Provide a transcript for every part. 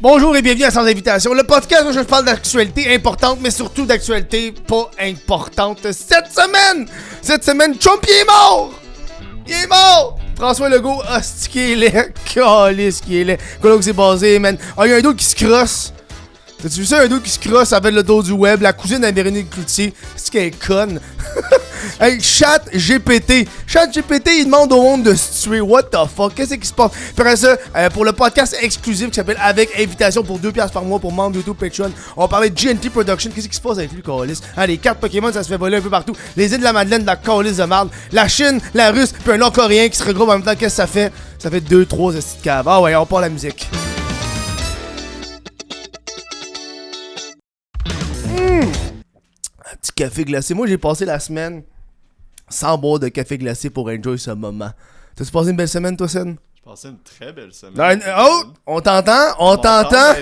Bonjour et bienvenue à Sans Invitation, le podcast où je parle d'actualité importante, mais surtout d'actualité pas importante. Cette semaine, Trump il est mort! Il est mort! François Legault, hostie qui est laid, calice qui est laid. Quoi là où c'est basé, man? Ah, il y a un d'autre qui se crosse. T'as-tu vu ça, un d'autre qui se crosse avec le dos du web, la cousine à Véronique Cloutier? C'est qu'elle est conne. Hey, ChatGPT, il demande au monde de se tuer. What the fuck? Qu'est-ce qui se passe? Après ça, pour le podcast exclusif qui s'appelle Avec Invitation pour 2$ par mois pour membres YouTube Patreon, on va parler de GNT Production. Qu'est-ce qui se passe avec lui, Calis? Hein, les cartes Pokémon, ça se fait voler un peu partout. Les îles de la Madeleine, de la Calis de marde. La Chine, la Russe, puis un Nord-Coréen qui se regroupent en même temps. Qu'est-ce que ça fait? Ça fait 2-3 de caves. Ah ouais, on part la musique. Un petit café glacé. Moi, j'ai passé la semaine sans boire de café glacé pour enjoy ce moment. T'as-tu passé une belle semaine, toi, Sen? J'ai passé une très belle semaine. Oh! On t'entend? On t'entend?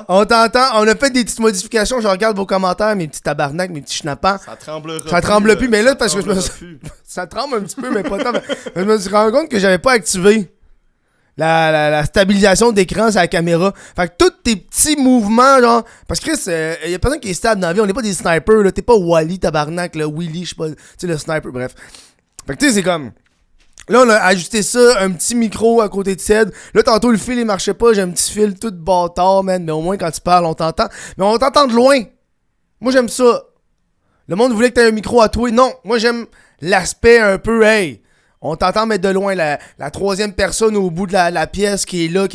On a fait des petites modifications. Je regarde vos commentaires, mes petits tabarnak, mes petits schnappants. Ça tremble plus. Ça tremble plus, mais là, parce que je me suis... Ça tremble un petit peu, mais pas tant. Je me suis rendu compte que j'avais pas activé la stabilisation d'écran sur la caméra. Fait que tous tes petits mouvements, genre... Parce que Chris, y a personne qui est stable dans la vie. On n'est pas des snipers, là. T'es pas Wally, tabarnak, là. Willy, je sais pas. Tu sais, le sniper, bref. Fait que tu sais, c'est comme... Là, on a ajusté ça, un petit micro à côté de Ced. Là, tantôt, le fil, il marchait pas. J'ai un petit fil tout bâtard, man. Mais au moins, quand tu parles, on t'entend. Mais on t'entend de loin. Moi, j'aime ça. Le monde voulait que t'aies un micro à toi. Non, moi, j'aime l'aspect un peu, hey... On t'entend mettre de loin la troisième personne au bout de la pièce qui est là,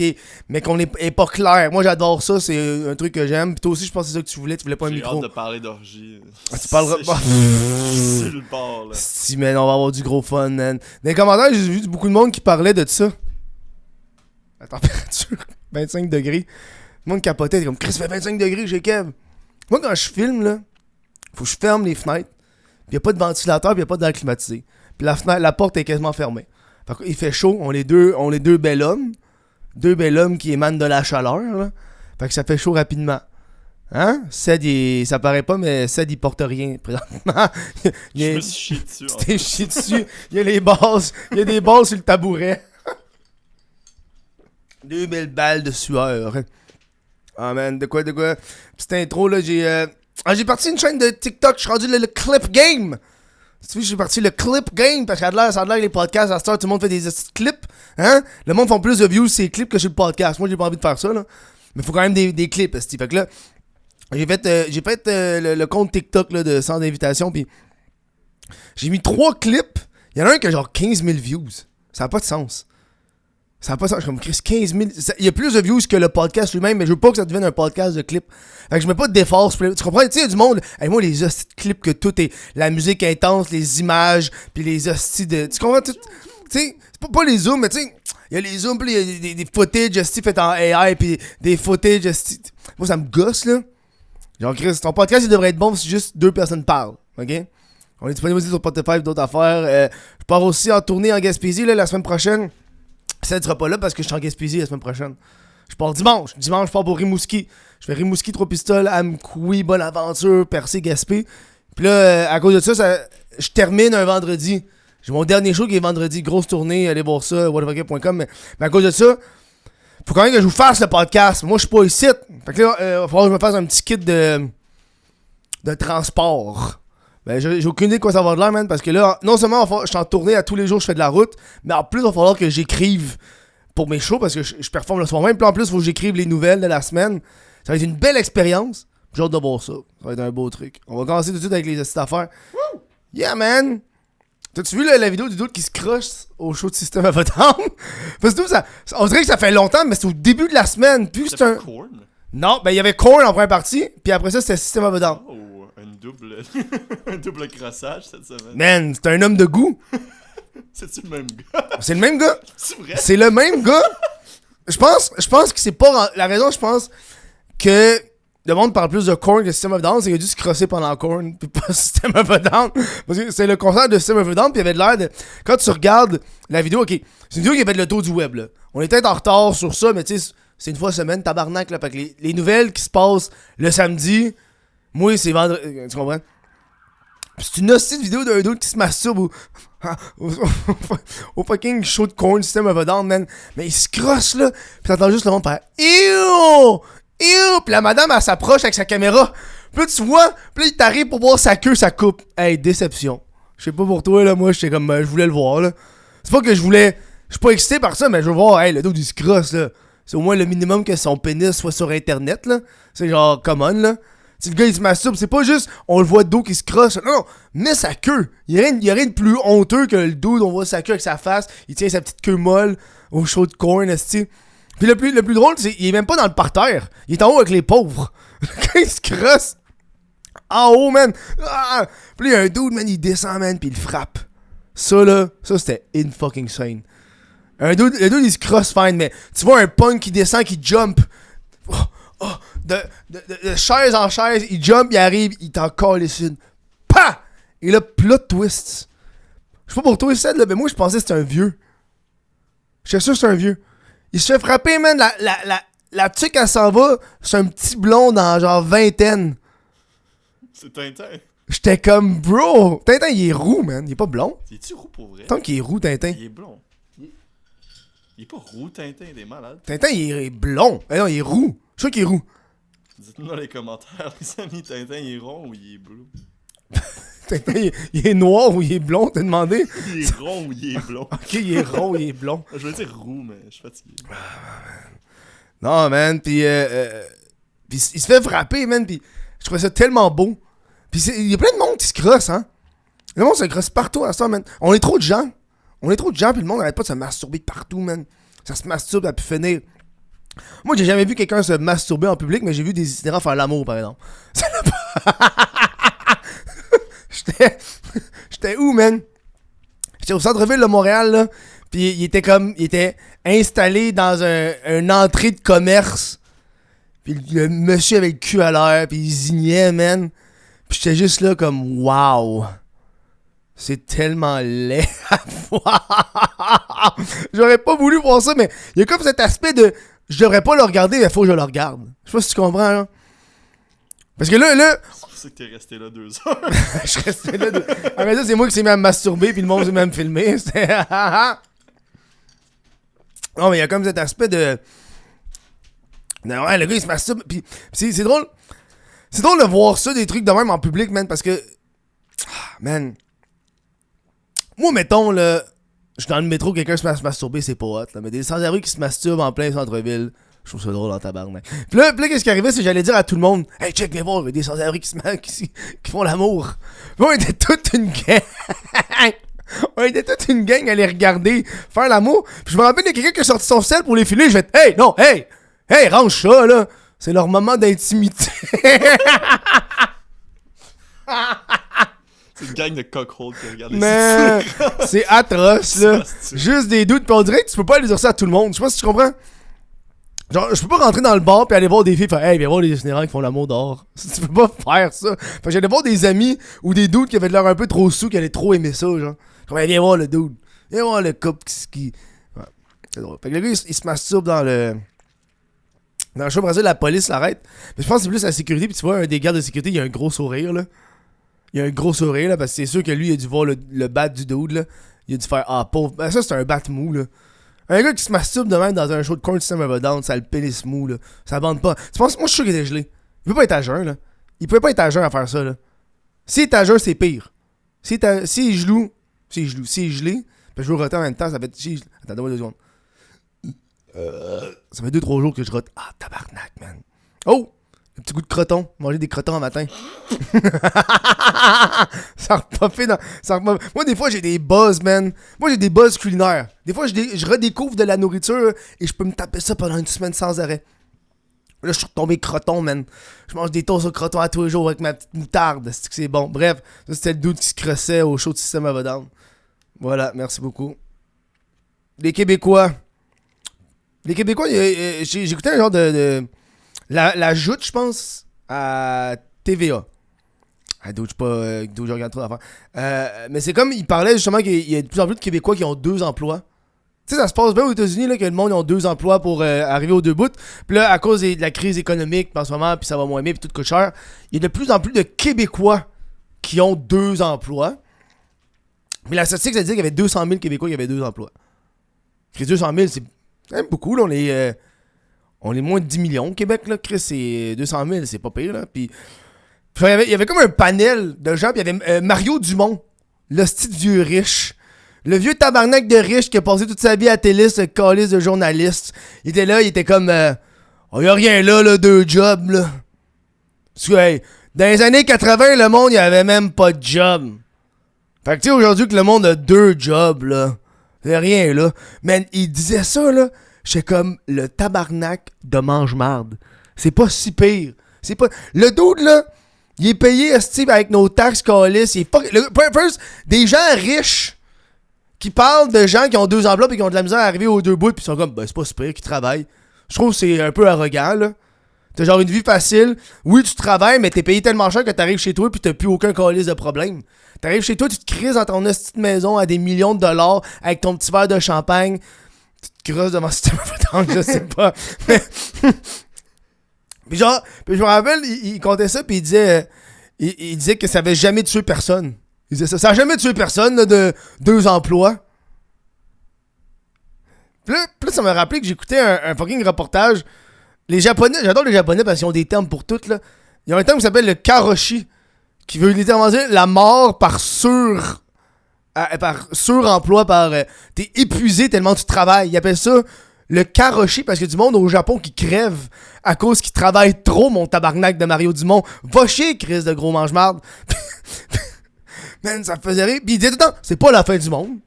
mais qu'on est pas clair. Moi, j'adore ça, c'est un truc que j'aime. Puis toi aussi, je pense que c'est ça que tu voulais pas un micro. J'ai hâte de parler d'orgie. Tu parleras pas. Sur le bord, là. Si, man, on va avoir du gros fun, man. Dans les commentaires, j'ai vu beaucoup de monde qui parlait de ça. La température, 25 degrés. Le monde capotait, comme Chris fait 25 degrés chez Kev. Moi, quand je filme, là, faut que je ferme les fenêtres. Puis y a pas de ventilateur, puis y a pas d'air climatisé. Puis la porte est quasiment fermée. Fait qu'il fait chaud, on est deux bel hommes. Deux bel hommes qui émanent de la chaleur, là. Fait que ça fait chaud rapidement. Hein? Ced, ça paraît pas, mais Ced, il porte rien présentement. Je me suis chié dessus. Tu t'es chié dessus. Il y a les bases. Il y a des bases sur le tabouret. 2000 balles de sueur. Ah, man, de quoi? Petite intro, là, j'ai parti une chaîne de TikTok. Je suis rendu le Clip Game. Tu vois, j'ai parti le clip game parce que ça a l'air les podcasts à cette heure, tout le monde fait des clips, hein? Le monde font plus de views sur les clips que sur le podcast. Moi, j'ai pas envie de faire ça, là. Mais faut quand même des clips, esti. Fait que là, j'ai fait le compte TikTok là, de Sans Invitation, puis j'ai mis 3 clips. Il y en a un qui a genre 15 000 views. Ça a pas de sens. Ça n'a pas de sens. Comme Chris, 15 000. Il y a plus de views que le podcast lui-même, mais je veux pas que ça devienne un podcast de clips. Fait que je mets pas d'efforts. Tu comprends? Tu sais, il y a du monde. Hey, moi, les hosties de clips, que tout est. La musique intense, les images, puis les hosties de. Tu comprends? Tu sais, c'est pas les zooms, mais tu sais, il y a les zooms, puis il y a des footage hosties faits en AI, puis des footage hosties. Moi, ça me gosse, là. Genre, Chris, ton podcast, il devrait être bon si juste 2 personnes parlent. OK? On est disponible aussi sur Spotify et d'autres affaires. Je pars aussi en tournée en Gaspésie, là, la semaine prochaine. Ça ne sera pas là parce que je suis en Gaspésie la semaine prochaine. Je pars dimanche. Dimanche, je pars pour Rimouski. Je fais Rimouski, 3 pistoles, Amkoui, Bonaventure, Percé, Gaspé. Puis là, à cause de ça, je termine un vendredi. J'ai mon dernier show qui est vendredi. Grosse tournée, allez voir ça, whatever.com. Mais à cause de ça, faut quand même que je vous fasse le podcast. Moi, je suis pas ici. Fait que là, il va falloir que je me fasse un petit kit de transport. Ben, j'ai aucune idée de quoi ça va de l'air, man, parce que là, non seulement je suis en tournée à tous les jours, je fais de la route, mais en plus, il va falloir que j'écrive pour mes shows, parce que je performe le soir même, puis en plus, il faut que j'écrive les nouvelles de la semaine. Ça va être une belle expérience. J'ai hâte de voir ça. Ça va être un beau truc. On va commencer tout de suite avec les petites affaires. Woo! Yeah, man! T'as-tu vu la vidéo du doute qui se crush au show de System of a Down? Parce que on dirait que ça fait longtemps, mais c'est au début de la semaine. Puis c'est un... Korn? Non, ben il y avait Korn en première partie, puis après ça, c'était System of a Down. Oh, un double crossage cette semaine. Man, c'est un homme de goût. C'est-tu le même gars? C'est le même gars. C'est vrai? C'est le même gars. Je pense que c'est pas... La raison, je pense, que le monde parle plus de Korn que System of a Down, c'est qu'il a dû se crosser pendant Korn, puis pas System of a Down. Parce que c'est le concert de System of a Down, puis il avait de l'air de... Quand tu regardes la vidéo, ok, c'est une vidéo qui avait de le tour du web, là. On est peut-être en retard sur ça, mais tu sais, c'est une fois semaine, tabarnak, là. Fait que les nouvelles qui se passent le samedi... Moi, c'est vendredi. Tu comprends? c'est une hostie de vidéo d'un dude qui se masturbe au fucking show de corn System of a Down, man. Mais il se crosse, là. Pis t'entends juste le monde faire Ew! Ew! Pis la madame, elle s'approche avec sa caméra. Pis là, tu vois, pis là, il t'arrive pour voir sa queue, sa coupe. Hey, déception. Je sais pas pour toi, là. Moi, j'étais comme, je voulais le voir, là. C'est pas que je voulais. Je suis pas excité par ça, mais je veux voir, hey, le dude, il se crosse, là. C'est au moins le minimum que son pénis soit sur Internet, là. C'est genre common, là. Si le gars il se masturbe, c'est pas juste on le voit de dos qui se crosse. Non, mais sa queue. Il y a rien de plus honteux que le dude, on voit sa queue avec sa face. Il tient sa petite queue molle au show de corn, esti. Puis le plus drôle, c'est qu'il est même pas dans le parterre. Il est en haut avec les pauvres. Le gars il se crosse. En haut, man. Ah! Puis là, il y a un dude, man, il descend, man, puis il frappe. Ça, là, ça c'était in fucking sane. Le dude, il se crosse fine, mais tu vois un punk qui descend, qui jump. De chaise en chaise, il jump, il arrive, il t'en calisse une. PAH! Et là, plot twist. Je sais pas pour toi, c'est là, mais moi, je pensais que c'était un vieux. J'étais sûr que c'était un vieux. Il se fait frapper, man. La tuque, elle s'en va. C'est un petit blond dans genre vingtaine. C'est Tintin. J'étais comme, bro. Tintin, il est roux, man. Il est pas blond. Es-tu roux pour vrai? Tant qu'il est roux, Tintin. Il est blond. Il est pas roux, Tintin, il est malade. Tintin, il est blond. Eh non, il est roux. Je suis sûr qu'il est roux. Dites-nous dans les commentaires, les amis, Tintin, il est rond ou il est bleu? Tintin, il est noir ou il est blond, t'as demandé? Il est rond ou il est blond? Ok, il est rond ou il est blond. Je veux dire roux, mais je suis fatigué. Non, man, pis il se fait frapper, man, pis je trouvais ça tellement beau. Pis il y a plein de monde qui se crosse, hein. Le monde se crosse partout à ça, man. On est trop de gens. Pis le monde n'arrête pas de se masturber partout, man. Ça se masturbe à pu finir. Moi, j'ai jamais vu quelqu'un se masturber en public, mais j'ai vu des itinérants faire l'amour, par exemple. Ça n'a pas... J'étais où, man? J'étais au centre-ville de Montréal, là. Pis il était installé dans un entrée de commerce. Pis le monsieur avait le cul à l'air, pis il zignait, man. Pis j'étais juste là comme, wow. C'est tellement laid à voir. J'aurais pas voulu voir ça, mais il y a comme cet aspect de je devrais pas le regarder, mais faut que je le regarde. Je sais pas si tu comprends, là. Parce que là... C'est pour ça que t'es resté là 2 heures. Je restais là... Après ça, c'est moi qui s'est mis à me masturber, puis le monde s'est mis à me filmer. C'était... Non, mais il y a comme cet aspect de... Non, ouais, le gars, il se masturbe, puis c'est drôle. C'est drôle de voir ça, des trucs de même en public, man, parce que... Man... Moi, mettons, là... Je suis dans le métro, quelqu'un se met à se masturber, c'est pas hot, là. Mais des sans-abri qui se masturbent en plein centre-ville, je trouve ça drôle en tabarnak. Puis là, qu'est-ce qui arrivait, c'est que j'allais dire à tout le monde, hey, check, viens voir, il y a des sans-abri qui font l'amour. Puis on était toute une gang. On était toute une gang à les regarder faire l'amour. Puis je me rappelle, il y a quelqu'un qui a sorti son sel pour les filer. Je vais hey, non, hey, range ça, là. C'est leur moment d'intimité. C'est une gang de cockhold qui regarde Mais c'est atroce, là. Juste des doutes. Puis on dirait que tu peux pas aller dire ça à tout le monde. Je sais pas si tu comprends. Genre, je peux pas rentrer dans le bar puis aller voir des filles faire hey, viens voir les itinérants qui font l'amour dehors. Tu peux pas faire ça. Fait que j'allais voir des amis ou des dudes qui avaient l'air un peu trop sous, qui allaient trop aimer ça, genre. Comme, hey, viens voir le dude. Viens voir le couple qui. Ouais, c'est drôle. Fait que le gars, il se masturbe dans le. Dans le show, après ça, la police l'arrête. Mais je pense que c'est plus la sécurité. Puis tu vois, un des gardes de sécurité, il a un gros sourire, là. Il a un gros sourire, là, parce que c'est sûr que lui, il a dû voir le bat du dude, là. Il a dû faire ah, pauvre. Ben, ça, c'est un bat mou, là. Un gars qui se masturbe de même dans un show de corn System of a Down, ça le pénis mou, là. Ça bande pas. Tu penses, moi, je suis sûr qu'il était gelé. Il peut pas être à jeun, là. Il pouvait pas être à jeun à faire ça, là. S'il est à jeun, c'est pire. S'il est gelé, puis je veux roter en même temps, ça fait. Attends, donne-moi 2 secondes. Ça fait 2-3 jours que je rote. Ah, tabarnak, man. Oh! Un petit goût de croton. Manger des crotons un matin. Ça repopait dans. Moi, des fois, j'ai des buzz, man. Moi, j'ai des buzz culinaires. Des fois, je redécouvre de la nourriture et je peux me taper ça pendant une semaine sans arrêt. Là, je suis retombé croton, man. Je mange des toasts au croton à tous les jours avec ma petite moutarde. C'est bon. Bref, ça, c'était le dude qui se crossait au show de System of a Down. Voilà, merci beaucoup. Les Québécois, j'écoutais un genre de la joute, je pense, à TVA. D'où je regarde trop d'affaires. Mais c'est comme, il parlait justement qu'il y a de plus en plus de Québécois qui ont 2 emplois. Tu sais, ça se passe bien aux États-Unis, là, que le monde a 2 emplois pour arriver aux 2 bouts. Puis là, à cause de la crise économique en ce moment, puis ça va moins bien, puis tout coûte cher, il y a de plus en plus de Québécois qui ont 2 emplois. Mais la statistique, ça dit qu'il y avait 200 000 Québécois qui avaient 2 emplois. Chris, 200 000, c'est quand même beaucoup, là. On est moins de 10 millions au Québec, là. Chris, c'est 200 000, c'est pas pire, là. Puis il y avait comme un panel de gens, puis il y avait Mario Dumont, le style vieux riche. Le vieux tabarnak de riche qui a passé toute sa vie à la télé, ce calice de journaliste. Il était là, il était comme... oh, y a rien là, 2 jobs, là. Parce que, hey, dans les années 80, le monde, il avait même pas de job. Fait que, tu sais, aujourd'hui que le monde a 2 jobs, là, c'est rien, là. Mais il disait ça, là, j'étais comme le tabarnak de mange-marde. C'est pas si pire. C'est pas... Le dude, là, il est payé, Steve, avec nos taxes, calice. Il est pas... First, des gens riches qui parlent de gens qui ont 2 emplois pis qui ont de la misère à arriver aux 2 bouts pis ils sont comme, ben, c'est pas si pire, qui travaillent. Je trouve que c'est un peu arrogant, là. T'as genre une vie facile. Oui, tu travailles, mais t'es payé tellement cher que t'arrives chez toi pis t'as plus aucun calice de problème. T'arrives chez toi, tu te crises dans ton petite maison à des millions de dollars avec ton petit verre de champagne. Tu te creuses devant ce système, je sais pas. Pis genre, pis je me rappelle, il comptait ça pis il disait, il disait que ça avait jamais tué personne. Il disait ça. Ça a jamais tué personne, là, de 2 emplois. Puis là, ça m'a rappelé que j'écoutais un fucking reportage. Les Japonais, j'adore les Japonais parce qu'ils ont des termes pour tout, là. Ils ont un terme qui s'appelle le karoshi, qui veut littéralement dire la mort par suremploi, t'es épuisé tellement tu travailles. Ils appellent ça le karoshi parce qu'il y a du monde au Japon qui crève à cause qu'ils travaillent trop, mon tabarnak de Mario Dumont. Va chier, Chris de gros mange-marde. Man, ça me faisait rire. Pis il disait tout le temps, c'est pas la fin du monde.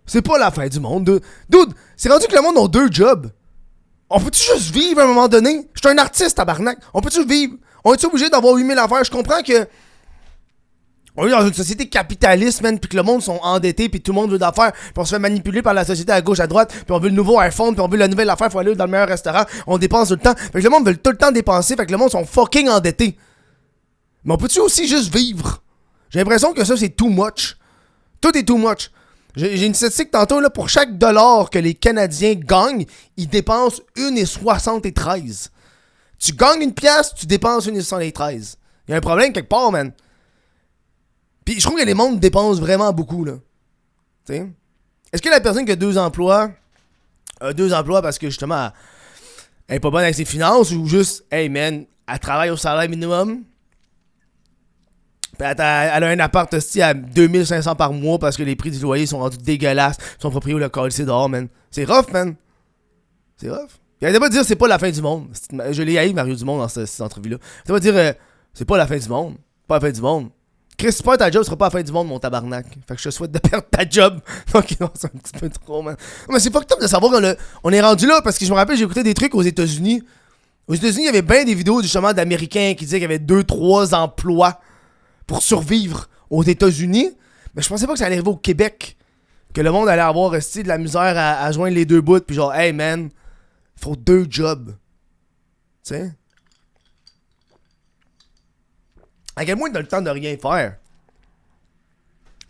C'est pas la fin du monde. Dude, c'est rendu que le monde a 2 jobs. On peut-tu juste vivre à un moment donné? Je suis un artiste, tabarnak. On peut-tu vivre? On est-tu obligé d'avoir 8000 affaires? Je comprends que... On est dans une société capitaliste, man, pis que le monde sont endettés, pis tout le monde veut d'affaires, pis on se fait manipuler par la société à gauche, à droite, pis on veut le nouveau iPhone, pis on veut la nouvelle affaire, faut aller dans le meilleur restaurant, on dépense tout le temps. Fait que le monde veut tout le temps dépenser, fait que le monde sont fucking endettés. Mais on peut-tu aussi juste vivre? J'ai l'impression que ça, c'est too much. Tout est too much. J'ai une statistique tantôt, là, pour chaque dollar que les Canadiens gagnent, ils dépensent 1,73. Tu gagnes une pièce, tu dépenses 1,73. Il y a un problème quelque part, man. Puis je trouve que les mondes dépensent vraiment beaucoup, là. T'sais? Est-ce que la personne qui a 2 emplois a 2 emplois parce que, justement, elle est pas bonne avec ses finances ou juste, hey, man, elle travaille au salaire minimum? Elle a un appart aussi à 2500 par mois parce que les prix du loyer sont rendus dégueulasses. Son propriétaire local, c'est dehors, man. C'est rough, man. C'est rough. Il arrêtait pas de dire c'est pas la fin du monde. Je l'ai haï, Mario Dumont, dans cette entrevue-là. Il arrêtait pas de dire c'est pas la fin du monde. Pas la fin du monde. Chris, si tu perds ta job, ce sera pas la fin du monde, mon tabarnak. Fait que je te souhaite de perdre ta job. Donc, non, c'est un petit peu trop, man. Mais c'est pas top de savoir qu'on est rendu là parce que je me rappelle, j'ai écouté des trucs aux États-Unis. Aux États-Unis, il y avait bien des vidéos justement d'Américains qui disaient qu'il y avait 2-3 emplois pour survivre aux États-Unis, mais je pensais pas que ça allait arriver au Québec. Que le monde allait avoir resté de la misère à joindre les 2 bouts, puis genre, hey man, il faut 2 jobs. Tu sais? À quel point t'as le temps de rien faire?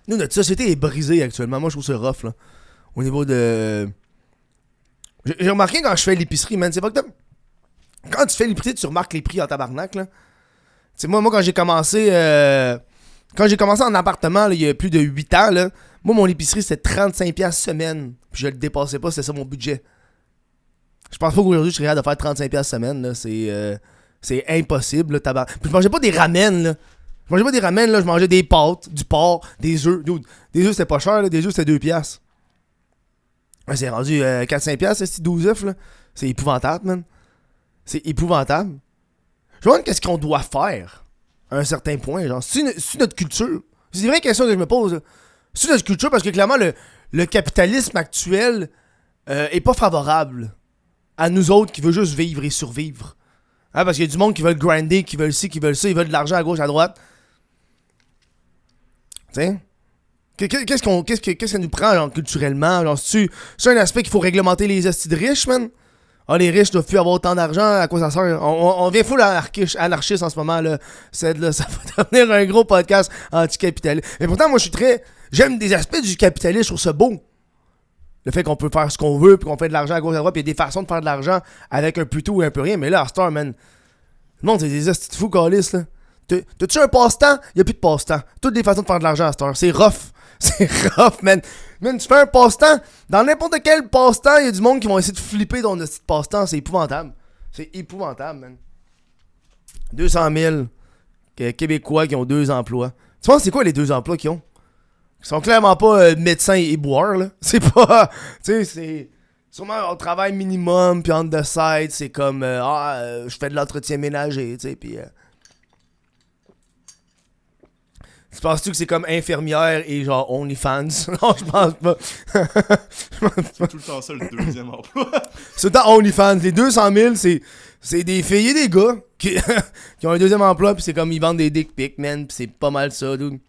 Nous, notre société est brisée actuellement. Moi, je trouve ça rough, là. Au niveau de... J'ai remarqué quand je fais l'épicerie, man, c'est pas que quand tu fais l'épicerie, tu remarques les prix en tabarnak, là. Tu sais, moi, quand j'ai commencé en appartement, là, il y a plus de 8 ans, là, moi, mon épicerie, c'était 35$ semaine. Puis je le dépassais pas, c'était ça mon budget. Je pense pas qu'aujourd'hui, je serais capable de faire 35$ semaine, là. C'est impossible, là, tabac. Puis je mangeais pas des ramen, là. Je mangeais pas des ramen, là. Je mangeais des pâtes, du porc, des œufs. Dude, des œufs, c'était pas cher, là. Des œufs, c'était 2$. Ouais, c'est rendu 4-5$, c'est 12 œufs, là. C'est épouvantable, man. C'est épouvantable. Je me demande qu'est-ce qu'on doit faire à un certain point. Genre, c'est notre culture. C'est une vraie question que je me pose. C'est notre culture parce que clairement, le capitalisme actuel est pas favorable à nous autres qui veulent juste vivre et survivre. Hein, parce qu'il y a du monde qui veulent grinder, qui veulent ci, qui veulent ça, ils veulent de l'argent à gauche, à droite. Tu sais? Qu'est-ce que ça nous prend, genre, culturellement? Genre, c'est un aspect qu'il faut réglementer les estis de riches, man? Ah, les riches doivent plus avoir autant d'argent, à quoi ça sert? On vient full anarchiste en ce moment, là. Ça va devenir un gros podcast anticapitaliste. Mais pourtant, moi, j'aime des aspects du capitalisme, je trouve ça beau. Le fait qu'on peut faire ce qu'on veut, puis qu'on fait de l'argent à gauche à droite, puis il y a des façons de faire de l'argent avec un peu tout ou un peu rien. Mais là, à Star, man, le monde, c'est des astuces de fous, câlisses, là. T'as-tu un passe-temps? Y'a plus de passe-temps. Toutes les façons de faire de l'argent à cette heure. C'est rough. C'est rough, man. Man, tu fais un passe-temps. Dans n'importe quel passe-temps, y'a du monde qui vont essayer de flipper ton petit passe-temps. C'est épouvantable. C'est épouvantable, man. 200 000 Québécois qui ont 2 emplois. Tu penses c'est quoi les 2 emplois qu'ils ont? Ils sont clairement pas médecins et boire, là. C'est pas... Tu sais, c'est... Sûrement, on travaille minimum, puis on the side, c'est comme... je fais de l'entretien ménager, tu sais, puis... Tu penses-tu que c'est comme infirmière et genre OnlyFans? Non, je pense pas. C'est tout le temps ça, le deuxième emploi. C'est tout le temps OnlyFans. Les 200 000, c'est des filles et des gars qui ont un deuxième emploi, puis c'est comme ils vendent des dick pics, man, puis c'est pas mal ça, dude.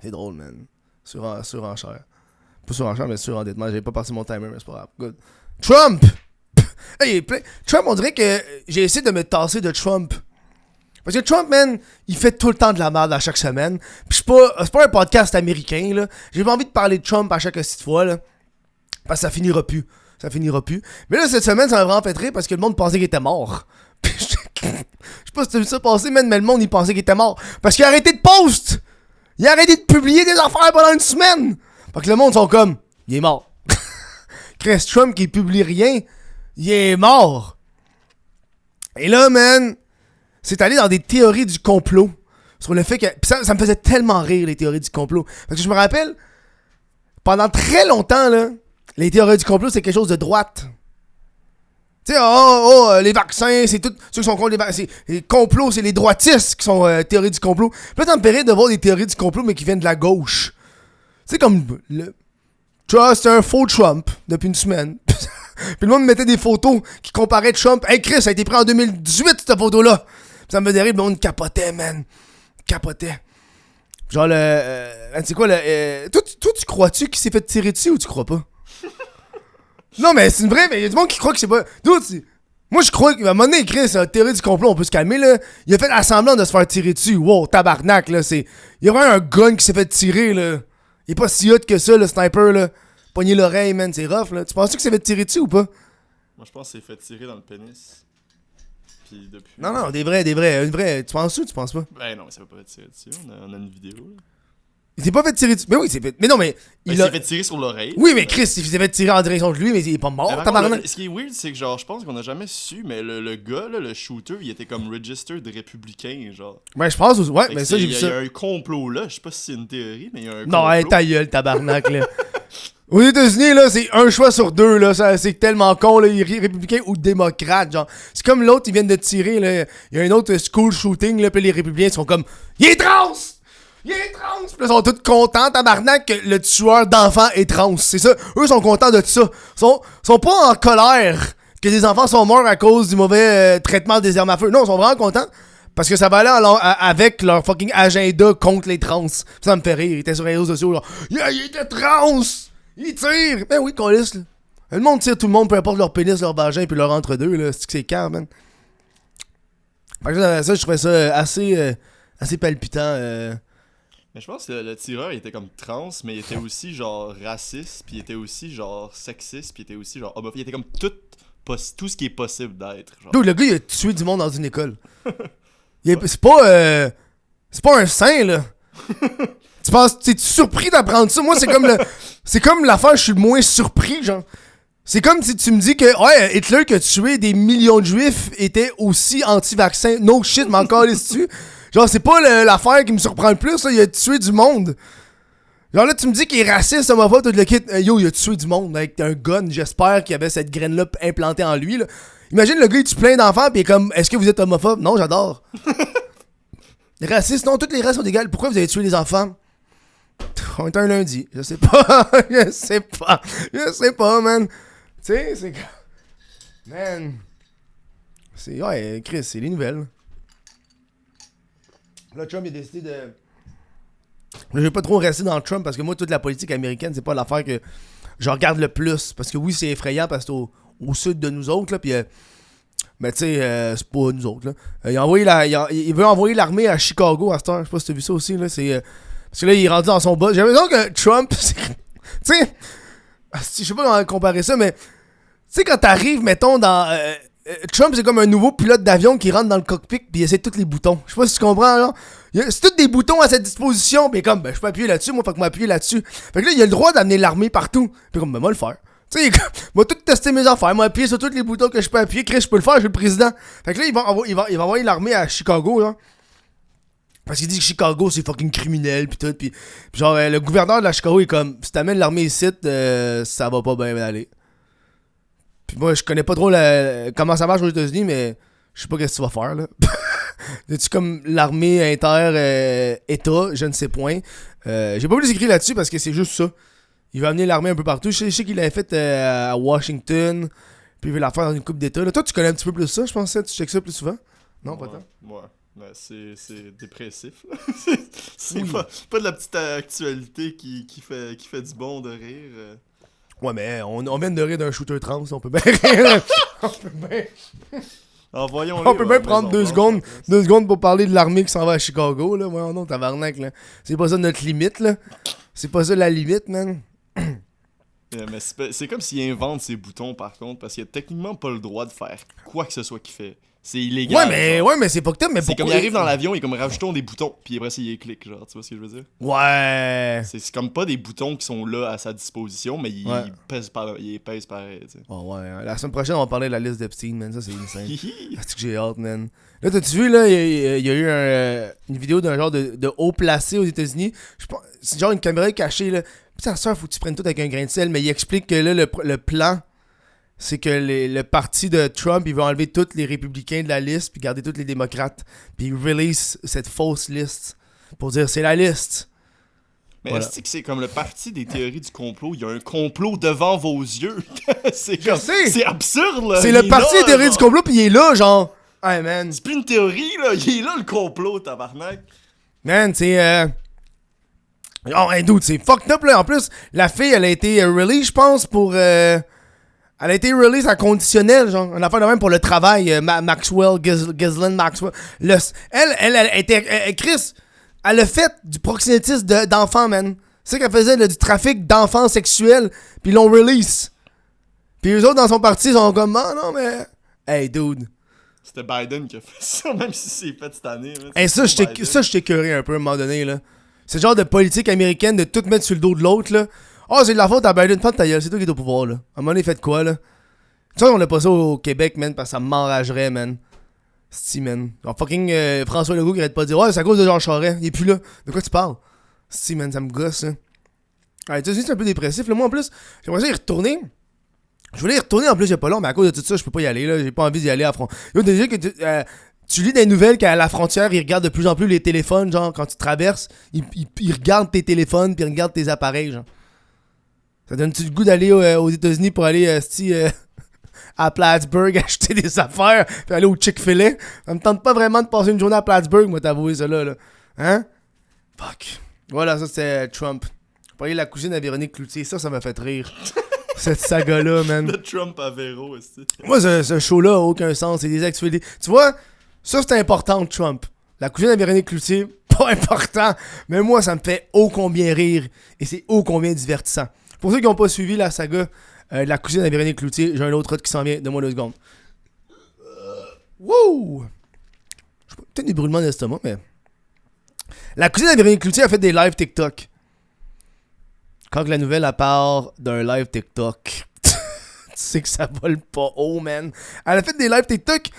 C'est drôle, man. Surenchère. Pas surenchère, mais surendettement. J'avais pas passé mon timer, mais c'est pas grave. Good. Trump! Hey, Trump, on dirait que j'ai essayé de me tasser de Trump. Parce que Trump, man, il fait tout le temps de la merde à chaque semaine. Pis c'est pas un podcast américain, là. J'ai pas envie de parler de Trump à chaque petite fois, là. Parce que ça finira plus. Mais là, cette semaine, ça m'a vraiment fait rire parce que le monde pensait qu'il était mort. Pis je sais pas si t'as vu ça passer, man, mais le monde, il pensait qu'il était mort. Parce qu'il a arrêté de post! Il a arrêté de publier des affaires pendant une semaine! Fait que le monde sont comme, il est mort. Chris Trump qui publie rien, il est mort. Et là, man... C'est allé dans des théories du complot. Sur le fait que... Pis ça me faisait tellement rire, les théories du complot. Parce que je me rappelle, pendant très longtemps, là, les théories du complot, c'est quelque chose de droite. Tu sais, les vaccins, c'est tout... Ceux qui sont contre les vaccins... Les complots, c'est les droitistes qui sont théories du complot. Puis là, ça me fait rire de voir des théories du complot, mais qui viennent de la gauche. C'est comme... Tu vois, c'est un faux Trump, depuis une semaine. Puis le monde mettait des photos qui comparaient Trump. Hey, Chris, ça a été pris en 2018, cette photo-là. Ça me faisait rire, le monde capotait, man. Capotait. Genre, c'est quoi, toi, tu crois-tu qu'il s'est fait tirer dessus ou tu crois pas? Non, mais c'est une vraie, mais il y a du monde qui croit que c'est pas... Moi, je crois qu'à un moment donné, Chris, c'est une théorie du complot, on peut se calmer, là. Il a fait l'assemblant de se faire tirer dessus. Wow, tabarnak, là, c'est... Il y a vraiment un gun qui s'est fait tirer, là. Il est pas si hot que ça, le sniper, là. Pogner l'oreille, man, c'est rough, là. Tu penses-tu que s'est fait tirer dessus ou pas? Moi, je pense qu'il s'est fait tirer dans le pénis. Puis depuis... Non, des vrais. Une vraie. Tu penses ou tu penses pas? Ben non, mais ça va pas fait tirer dessus. On a une vidéo, là. Il s'est pas fait tirer dessus. Mais oui, il s'est fait... Mais non, mais... Il s'est fait tirer sur l'oreille. Oui, mais Chris, il s'est fait tirer en direction de lui, mais il est pas mort, tabarnak. Ce qui est weird, c'est que genre, je pense qu'on a jamais su, mais le gars, là, le shooter, il était comme registered républicain, genre. Ouais, je pense aussi. Ouais, mais ça, j'ai vu ça. Il y a un complot là, je sais pas si c'est une théorie, mais il y a un complot. Non, hey, ta gueule, tabarnak, là. Aux États-Unis, là, c'est un choix sur 2, là. C'est tellement con, là. Il est républicain ou démocrate, genre. C'est comme l'autre, ils viennent de tirer, là. Il y a un autre school shooting, là. Puis les républicains sont comme, il est trans! Il est trans! Puis là, ils sont tous contents, tabarnak, que le tueur d'enfants est trans. C'est ça. Eux sont contents de ça. Sont pas en colère que des enfants sont morts à cause du mauvais traitement des armes à feu. Non, ils sont vraiment contents. Parce que ça va aller avec leur fucking agenda contre les trans. Ça me fait rire. Ils étaient sur les réseaux sociaux, genre, yeah, il était trans! Il tire! Ben oui, câlisse, là. Le monde tire tout le monde, peu importe leur pénis, leur vagin, puis leur entre-deux, là. C'est que c'est calme, man. Fait que ça, je trouvais ça assez palpitant. Mais je pense que le tireur, il était comme trans, mais il était aussi genre raciste, puis il était aussi genre sexiste, puis il était aussi genre homophobe. Il était comme tout ce qui est possible d'être. Donc, le gars, il a tué du monde dans une école. C'est pas un saint, là. Tu penses, t'es surpris d'apprendre ça? Moi, c'est comme l'affaire, je suis le moins surpris, genre. C'est comme si tu me dis que, ouais, Hitler qui a tué des millions de juifs était aussi anti-vaccin. No shit, mais encore les dessus. Genre, c'est pas l'affaire qui me surprend le plus, là. Il a tué du monde. Genre là, tu me dis qu'il est raciste, homophobe, tout le kit. Yo, il a tué du monde avec un gun. J'espère qu'il y avait cette graine-là implantée en lui, là. Imagine le gars, il tue plein d'enfants, pis il est comme, est-ce que vous êtes homophobe? Non, j'adore. Raciste, non, toutes les races sont égales. Pourquoi vous avez tué les enfants? On est un lundi. Je sais pas. Je sais pas, man. Tu sais, c'est... Man. C'est... Ouais, Chris, c'est les nouvelles. Là, Trump, il a décidé de... Je vais pas trop rester dans Trump, parce que moi, toute la politique américaine, c'est pas l'affaire que je regarde le plus. Parce que oui, c'est effrayant, parce que c'est au sud de nous autres, là, pis... Mais tu sais, c'est pas nous autres, là. Il veut envoyer l'armée à Chicago à cette heure. Je sais pas si t'as vu ça aussi, là. C'est... Parce que là, il est rendu dans son bas. J'ai l'impression que Trump, tu sais, je sais pas comment comparer ça, mais tu sais, quand t'arrives, mettons, dans Trump, c'est comme un nouveau pilote d'avion qui rentre dans le cockpit pis il essaie tous les boutons. Je sais pas si tu comprends, là. C'est tous des boutons à sa disposition, pis comme, ben, je peux appuyer là-dessus, moi, faut que m'appuyer là-dessus. Fait que là, il a le droit d'amener l'armée partout. Pis comme, ben, moi, le faire. Tu sais, moi, tout tester mes affaires, moi, appuyer sur tous les boutons que je peux appuyer. Chris, je peux le faire, je suis le président. Fait que là, il va envoyer l'armée à Chicago, là. Parce qu'il dit que Chicago, c'est fucking criminel, pis tout. Pis genre, le gouverneur de la Chicago, il est comme, si t'amènes l'armée ici, ça va pas bien aller. Pis moi, je connais pas trop comment ça marche aux États-Unis, mais je sais pas qu'est-ce que tu vas faire, là. Es-tu comme l'armée inter-État, je ne sais point. J'ai pas plus écrit là-dessus parce que c'est juste ça. Il veut amener l'armée un peu partout. Je sais qu'il l'avait fait à Washington, puis il veut la faire dans une coupe d'État. Là, toi, tu connais un petit peu plus ça, je pensais. Tu checkes ça plus souvent? Non, pas tant? Ouais. Ben, c'est dépressif. C'est Oui. pas de la petite actualité qui fait du bon de rire. Ouais, mais on vient de rire d'un shooter trans, on peut bien rire. On peut bien prendre 2 secondes pour parler de l'armée qui s'en va à Chicago, là. Ouais, non, tabarnak, là. C'est pas ça notre limite, là. C'est pas ça la limite, man. Mais c'est comme s'il invente ses boutons, par contre, parce qu'il a techniquement pas le droit de faire quoi que ce soit qu'il fait. C'est illégal. Ouais, mais c'est pas que t'aimes, mais c'est pourquoi... comme il arrive dans l'avion, il est comme rajoutons des boutons, puis après ça, il clique, genre, tu vois ce que je veux dire? Ouais. C'est comme pas des boutons qui sont là à sa disposition, mais il pèse pareil, tu sais. Oh ouais, la semaine prochaine, on va parler de la liste d'Epstein, man, ça c'est insane. C'est que j'ai hâte, man. Là, t'as-tu vu, là, il y a eu une vidéo d'un genre de haut placé aux États-Unis. C'est genre une caméra cachée, là. Puis ça sort, faut que tu prennes tout avec un grain de sel, mais il explique que là, le plan, c'est que le parti de Trump, il veut enlever tous les républicains de la liste, puis garder tous les démocrates. Puis il release cette fausse liste pour dire c'est la liste. Mais voilà. Est-ce que c'est comme le parti des théories du complot? Il y a un complot devant vos yeux. C'est absurde, là. C'est le parti des théories du complot, puis il est là, genre. Hey, man. C'est plus une théorie, là. Il est là, le complot, tabarnak. Man, c'est. Oh, un dude, c'est fucked up, là. En plus, la fille, elle a été release, je pense, pour. Elle a été release à conditionnel, genre. On a fait de même pour le travail. Ghislaine Maxwell. Elle était. Chris, elle a fait du proxénétisme d'enfants, man. C'est qu'elle faisait du trafic d'enfants sexuels, puis ils l'ont release. Puis eux autres, dans son parti, ils sont comme, ah non, mais. Hey, dude. C'était Biden qui a fait ça, même si c'est fait cette année. Hey, ça, je t'ai curé un peu à un moment donné, là. C'est le genre de politique américaine de tout mettre sur le dos de l'autre, là. Oh, c'est de la faute à Biden. Pas de ta gueule, c'est toi qui es au pouvoir, là. À un moment donné, faites quoi, là? Tu sais, on a pas ça au Québec, man, parce que ça m'enragerait, man. Si, man. Genre, fucking François Legault qui arrête pas de dire, ouais, c'est à cause de Jean Charest. Il est plus là. De quoi tu parles? Si, man, ça me gosse, hein. Ouais, tu sais, c'est un peu dépressif, là. Moi, en plus, j'aimerais ça y retourner. Je voulais y retourner, en plus, j'ai pas long, mais à cause de tout ça, je peux pas y aller, là. J'ai pas envie d'y aller à frontière. Yo, déjà que tu lis des nouvelles qu'à la frontière, ils regardent de plus en plus les téléphones, genre, quand tu traverses, ils regardent tes téléphones, puis ils regardent tes appareils, genre. Ça donne-tu le goût d'aller aux États-Unis pour aller, à Plattsburgh acheter des affaires, puis aller au Chick-fil-A? Ça me tente pas vraiment de passer une journée à Plattsburgh, moi, t'avouer ça, là. Hein? Fuck. Voilà, ça, c'était Trump. Parler la cousine à Véronique Cloutier, ça m'a fait rire. Cette saga-là, man. Le Trump à Véro, aussi. Moi, ce show-là a aucun sens. C'est des actualités. Tu vois, ça, c'est important, Trump. La cousine à Véronique Cloutier, pas important. Mais moi, ça me fait ô combien rire. Et c'est ô combien divertissant. Pour ceux qui n'ont pas suivi la saga de la cousine à Véronique Cloutier, j'ai un autre qui s'en vient. Donne-moi 2 secondes. Wouh! Peut-être des brûlements d'estomac, mais... La cousine à Véronique Cloutier a fait des lives TikTok. Quand la nouvelle elle part d'un live TikTok, tu sais que ça vole pas haut, man. Elle a fait des lives TikTok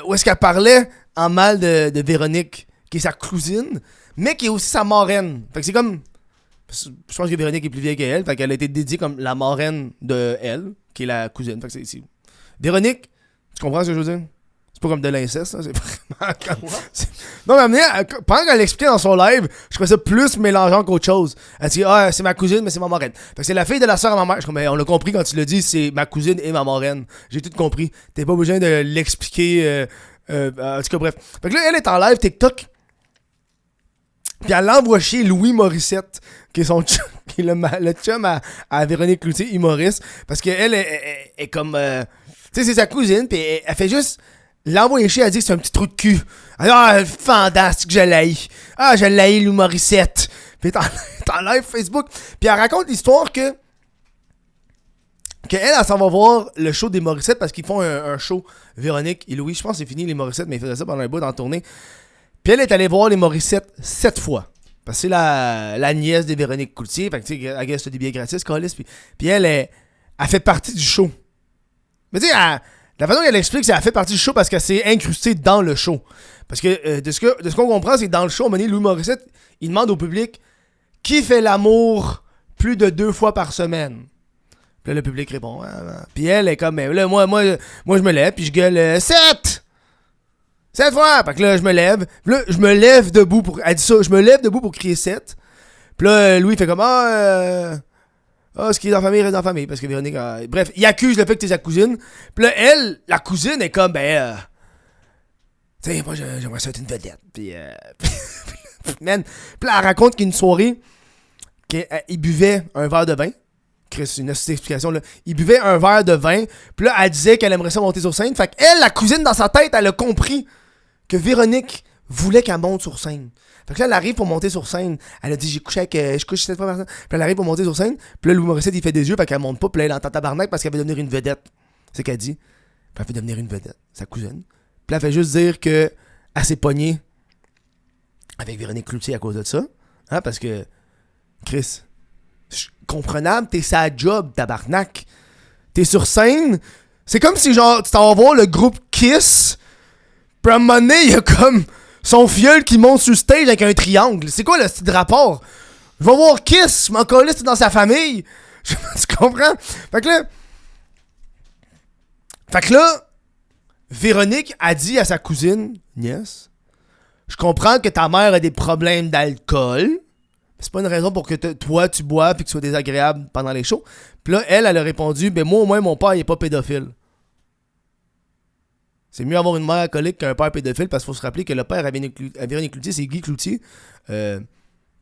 où est-ce qu'elle parlait en mal de Véronique, qui est sa cousine, mais qui est aussi sa marraine. Fait que c'est comme... Je pense que Véronique est plus vieille qu'elle, fait qu'elle a été dédiée comme la marraine de elle, qui est la cousine. Fait que c'est... Véronique, tu comprends ce que je veux dire? C'est pas comme de l'inceste, là. C'est vraiment comme... Non, mais pendant qu'elle l'expliquait dans son live, je trouvais ça plus mélangeant qu'autre chose. Elle dit, ah, c'est ma cousine, mais c'est ma marraine. Fait que c'est la fille de la sœur à ma mère. Je suis comme, on l'a compris quand tu l'as dit, c'est ma cousine et ma marraine. J'ai tout compris. T'es pas besoin de l'expliquer. En tout cas, bref. Fait que là, elle est en live TikTok. Puis elle l'envoie chier Louis Morissette, qui est son chum, qui est le chum à Véronique Cloutier, humoriste. Parce qu'elle est comme... tu sais, c'est sa cousine, puis elle fait juste... L'envoyer chier, elle dit que c'est un petit trou de cul. Ah, fantastique, je l'ai. Ah, je l'ai, Louis Morissette. Puis t'es en live Facebook. Puis elle raconte l'histoire que Elle s'en va voir le show des Morissette parce qu'ils font un show. Véronique et Louis, je pense que c'est fini les Morissette, mais ils faisaient ça pendant un bout dans la tournée. Puis elle est allée voir les Morissette 7 fois. Parce que c'est la nièce de Véronique Cloutier. Fait que tu sais, elle gagne des billets gratis, Calis. Puis elle fait partie du show. Mais tu sais, la façon qu'elle explique, c'est qu'elle fait partie du show parce qu'elle s'est incrustée dans le show. Parce que de ce qu'on comprend, c'est que dans le show, à un moment donné, Louis Morissette, il demande au public qui fait l'amour plus de 2 fois par semaine. Puis là, le public répond. Puis elle est comme, là, moi, je me lève, puis je gueule 7! 7 fois! Fait que là, je me lève. Puis là, je me lève debout pour. Elle dit ça, je me lève debout pour crier 7. Puis là, Louis fait comme, ce qui est dans la famille reste dans la famille. Parce que Véronique. Bref, il accuse le fait que t'es sa cousine. Puis là, elle, la cousine, est comme, tu sais, moi, j'aimerais ça être une vedette. Puis, man. Puis là, elle raconte qu'il y a une soirée, qu'il buvait un verre de vin. C'est une explication, là. Il buvait un verre de vin. Puis là, elle disait qu'elle aimerait ça monter sur scène. Fait qu'elle, la cousine, dans sa tête, elle a compris que Véronique voulait qu'elle monte sur scène. Fait que là, elle arrive pour monter sur scène. Elle a dit, je couche cette fois par Puis elle arrive pour monter sur scène. Puis là, Louis Morissette, il fait des yeux. Fait qu'elle monte pas. Puis là, elle entend tabarnak parce qu'elle veut devenir une vedette. C'est ce qu'elle dit. Puis elle veut devenir une vedette. Sa cousine. Puis elle fait juste dire que elle s'est pognée avec Véronique Cloutier à cause de ça. Hein, parce que, Chris, comprenable, t'es sa job, tabarnak. T'es sur scène. C'est comme si, genre, tu t'en vas voir le groupe Kiss. Puis à un moment donné, il y a comme son filleul qui monte sur stage avec un triangle. C'est quoi le style rapport? Je vais voir Kiss, je m'en calisse, c'est dans sa famille. Tu comprends? Fait que là, Véronique a dit à sa cousine, nièce, je comprends que ta mère a des problèmes d'alcool. C'est pas une raison pour que toi, tu bois puis que tu sois désagréable pendant les shows. Puis là, elle a répondu, moi, au moins, mon père, il est pas pédophile. C'est mieux avoir une mère alcoolique qu'un père pédophile parce qu'il faut se rappeler que le père à Véronique Cloutier, c'est Guy Cloutier.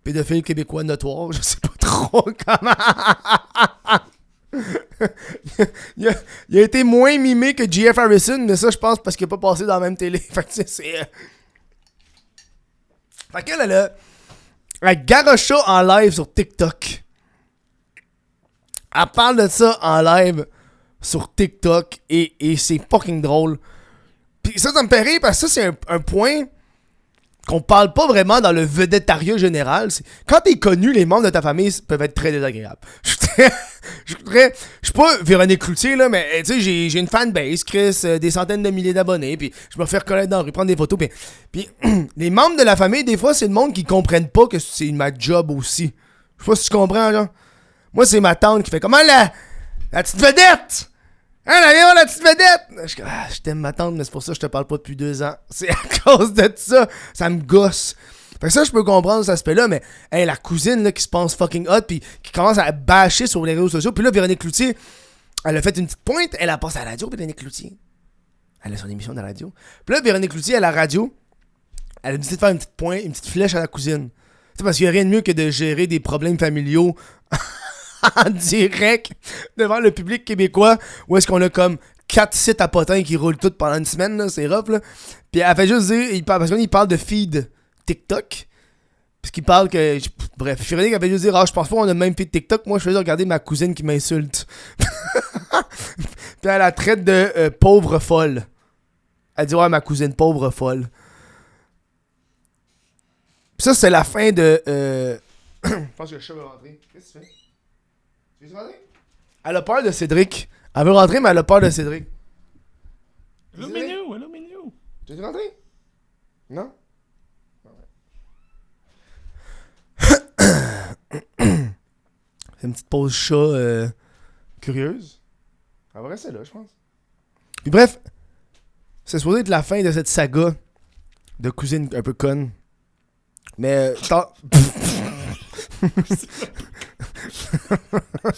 Pédophile québécois notoire, je sais pas trop comment. il a été moins mimé que J.F. Harrison, mais ça, je pense, parce qu'il a pas passé dans la même télé. Fait que c'est... Fait qu'elle, elle garoche ça en live sur TikTok. Elle parle de ça en live sur TikTok et c'est fucking drôle. Puis ça me fait rire parce que ça, c'est un point qu'on parle pas vraiment dans le vedettariat général. Quand t'es connu, les membres de ta famille peuvent être très désagréables. Je suis pas Véronique Cloutier, là, mais tu sais, j'ai une fanbase, Chris, des centaines de milliers d'abonnés, puis je me fais reconnaître dans la rue, prendre des photos, puis les membres de la famille, des fois, c'est le monde qui comprennent pas que c'est ma job aussi. Je sais pas si tu comprends, là. Moi, c'est ma tante qui fait comment la petite vedette! Hein, la petite vedette! Je t'aime ma tante, mais c'est pour ça que je te parle pas depuis 2 ans. C'est à cause de ça. Ça me gosse. Fait que ça, je peux comprendre cet aspect-là, mais la cousine là, qui se pense fucking hot, puis qui commence à bâcher sur les réseaux sociaux. Puis là, Véronique Cloutier, elle a fait une petite pointe, elle a passé à la radio, Véronique Cloutier. Elle a son émission de la radio. Puis là, Véronique Cloutier, à la radio, elle a décidé de faire une petite pointe, une petite flèche à la cousine. Tu sais, parce qu'il n'y a rien de mieux que de gérer des problèmes familiaux en direct devant le public québécois, où est-ce qu'on a comme 4 sites à potins qui roulent toutes pendant une semaine, là, c'est rough, là. Puis elle fait juste dire, parce qu'il parle de feed TikTok. Parce qu'il parle que. Bref, Véronique avait juste dire, je pense pas qu'on a le même feed TikTok. Moi, je faisais regarder ma cousine qui m'insulte. Puis elle la traite de pauvre folle. Elle dit, ma cousine pauvre folle. Puis ça, c'est la fin de. Je pense que le chat va rentrer. Qu'est-ce que tu fais? Tu veux rentrer? Elle a peur de Cédric. Elle veut rentrer, mais elle a peur de Cédric. Hello, Minou, hello, Minou. Tu veux rentrer? Non? C'est une petite pause chat curieuse. Elle va rester là, je pense. Puis bref, c'est supposé être la fin de cette saga de cousine un peu conne. Mais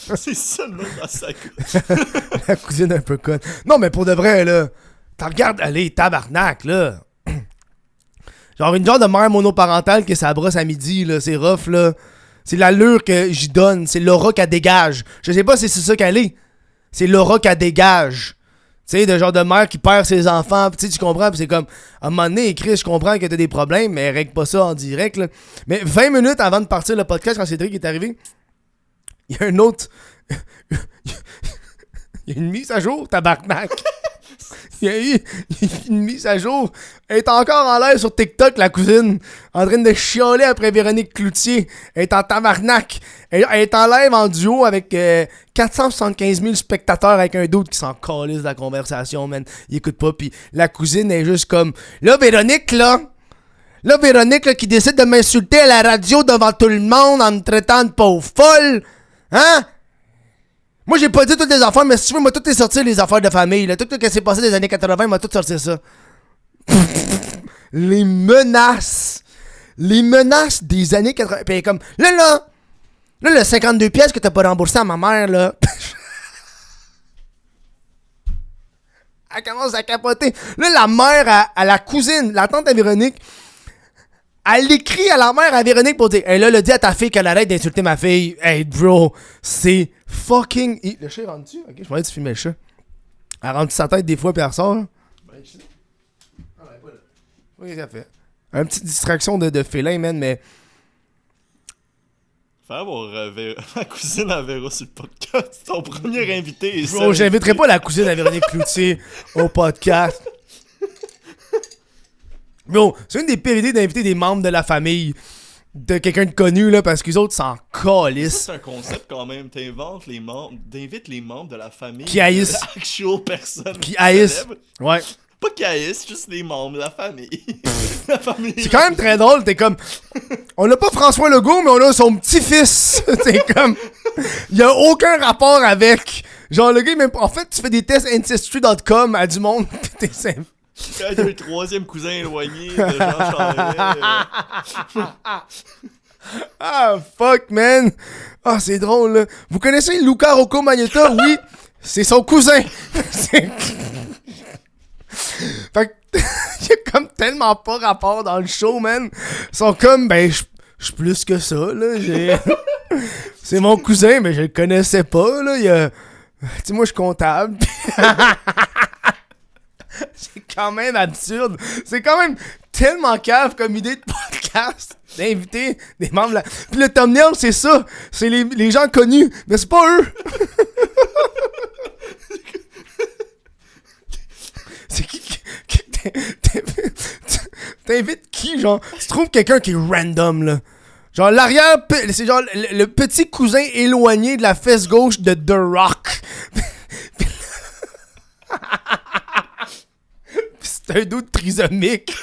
C'est ça le nom de la saga. la cousine un peu conne. Non, mais pour de vrai, là, t'en regardes, allez, tabarnak, là. Genre une genre de mère monoparentale que ça brosse à midi, là, c'est rough, là. C'est l'allure que j'y donne, c'est l'aura qu'elle dégage. Je sais pas si c'est ça qu'elle est. C'est l'aura qu'elle dégage. Tu sais, de genre de mère qui perd ses enfants, tu comprends, pis c'est comme, à un moment donné, Chris, je comprends que t'as des problèmes, mais règle pas ça en direct, là. Mais 20 minutes avant de partir le podcast, quand Cédric est arrivé, il y a un autre... Il y a une mise à jour, tabarnak. Il y a eu une mise à jour. Elle est encore en l'air sur TikTok, la cousine. En train de chialer après Véronique Cloutier. Elle est en tabarnak. Elle est en live en duo avec 475 000 spectateurs avec un dude qui s'en calisse de la conversation, man. Il écoute pas. Puis la cousine est juste comme... Là, Véronique, là, qui décide de m'insulter à la radio devant tout le monde en me traitant de pauvre folle. Hein? Moi, j'ai pas dit toutes les affaires, mais si tu veux, moi, tout est sorti les affaires de famille. Là. Tout ce qui s'est passé des années 80, m'a tout sorti ça. Les menaces. Les menaces des années 80. Puis comme, là, le 52 pièces que t'as pas remboursé à ma mère, là. Elle commence à capoter. Là, la mère à la cousine, la tante à Véronique, elle écrit à la mère à Véronique pour dire hey, là, dis à ta fille qu'elle arrête d'insulter ma fille. Hey, bro, c'est fucking. Le chat est rendu? Ok, je pensais que tu filmais le chat. Elle rentre sa tête des fois, puis elle ressort. Là. Ben, je sais. Ah, ben, pas là. Oui, ça fait. Une petite distraction de félin, man, mais. Faire avoir ma cousine à Véro sur le podcast. Ton premier invité. Bro, j'inviterai pas la cousine à Véronique Cloutier au podcast. Bro, c'est une des pires idées d'inviter des membres de la famille de quelqu'un de connu, là, parce que les autres s'en calissent. C'est un concept quand même. T'inventes les membres, t'invites les membres de la famille. Qui haïssent. De actual personne. Qui haïssent. Ouais. Pas qui haïssent, juste les membres de la famille. La famille. C'est quand même très drôle, t'es comme... On a pas François Legault, mais on a son petit-fils. T'es comme... Y a aucun rapport avec... Genre, le gars, même... En fait, tu fais des tests Ancestry.com à du monde, t'es simple. Il y a le troisième cousin éloigné de Jean Charest. Ah, fuck, man. Ah, c'est drôle, là. Vous connaissez Luca Rocco Magnotta? Oui, c'est son cousin. Fait que, y a comme tellement pas rapport dans le show, man. Ils sont comme, ben, je suis plus que ça, là. C'est mon cousin, mais je le connaissais pas, là. Tu sais, moi, je suis comptable. C'est quand même absurde. C'est quand même tellement cave comme idée de podcast d'inviter des membres de la... Puis le thumbnail, c'est ça. C'est les gens connus, mais c'est pas eux. C'est qui t'invites qui, genre? Tu trouves quelqu'un qui est random, là. Genre, c'est genre le petit cousin éloigné de la fesse gauche de The Rock. C'est un doute trisomique.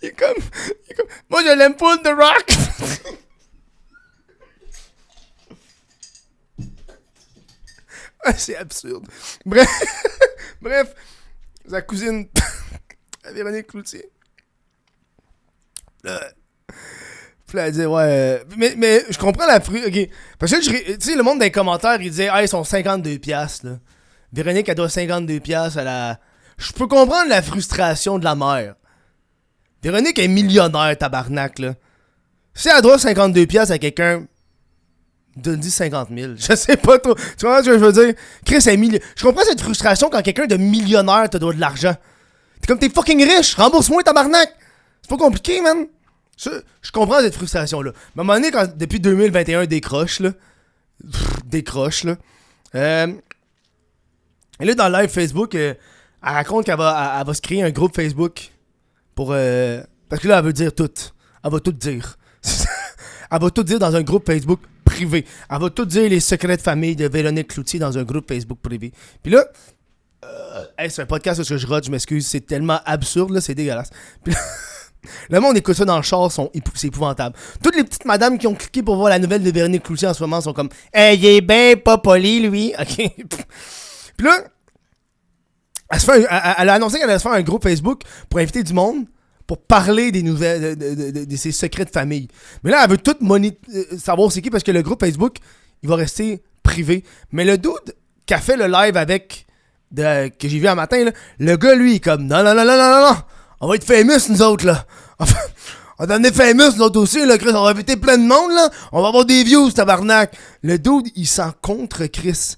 il est comme... Moi, je l'aime pas, The Rock. C'est absurde. Bref, sa cousine, Véronique Cloutier. Puis elle dit, ouais. Mais je comprends la ok. Parce que tu sais, le monde dans les commentaires, il disait, ah, ils sont 52$, là. Véronique, elle doit 52$ à la. Je peux comprendre la frustration de la mère. Véronique est millionnaire, tabarnak, là. Si elle doit 52$ à quelqu'un, donne-lui 50 000. Je sais pas trop. Tu vois ce que je veux dire? Chris est je comprends cette frustration quand quelqu'un de millionnaire te doit de l'argent. T'es comme, t'es fucking riche, rembourse-moi, tabarnak. C'est pas compliqué, man. Je comprends cette frustration-là. Mais à un moment donné, depuis 2021, décroche, là. Et là, dans le live Facebook, elle raconte qu'elle va se créer un groupe Facebook pour... parce que là, elle veut dire tout. Elle va tout dire. Elle va tout dire dans un groupe Facebook privé. Elle va tout dire les secrets de famille de Véronique Cloutier dans un groupe Facebook privé. Puis là... c'est un podcast où je rote, je m'excuse. C'est tellement absurde, là, c'est dégueulasse. Puis là... Le monde écoute ça dans le char, c'est épouvantable. Toutes les petites madames qui ont cliqué pour voir la nouvelle de Véronique Cloutier en ce moment sont comme hey, il est ben pas poli, lui. Ok. Puis là, elle a annoncé qu'elle allait se faire un groupe Facebook pour inviter du monde pour parler des nouvelles, de ses secrets de famille. Mais là, elle veut tout savoir c'est qui parce que le groupe Facebook, il va rester privé. Mais le dude qui a fait le live avec, que j'ai vu un matin, là, le gars, lui, il est comme non. On va être famous, nous autres, là. On va devenir famous, nous autres aussi, là, Chris. On va inviter plein de monde, là. On va avoir des views, tabarnak. Le dude, il s'en contre, Chris.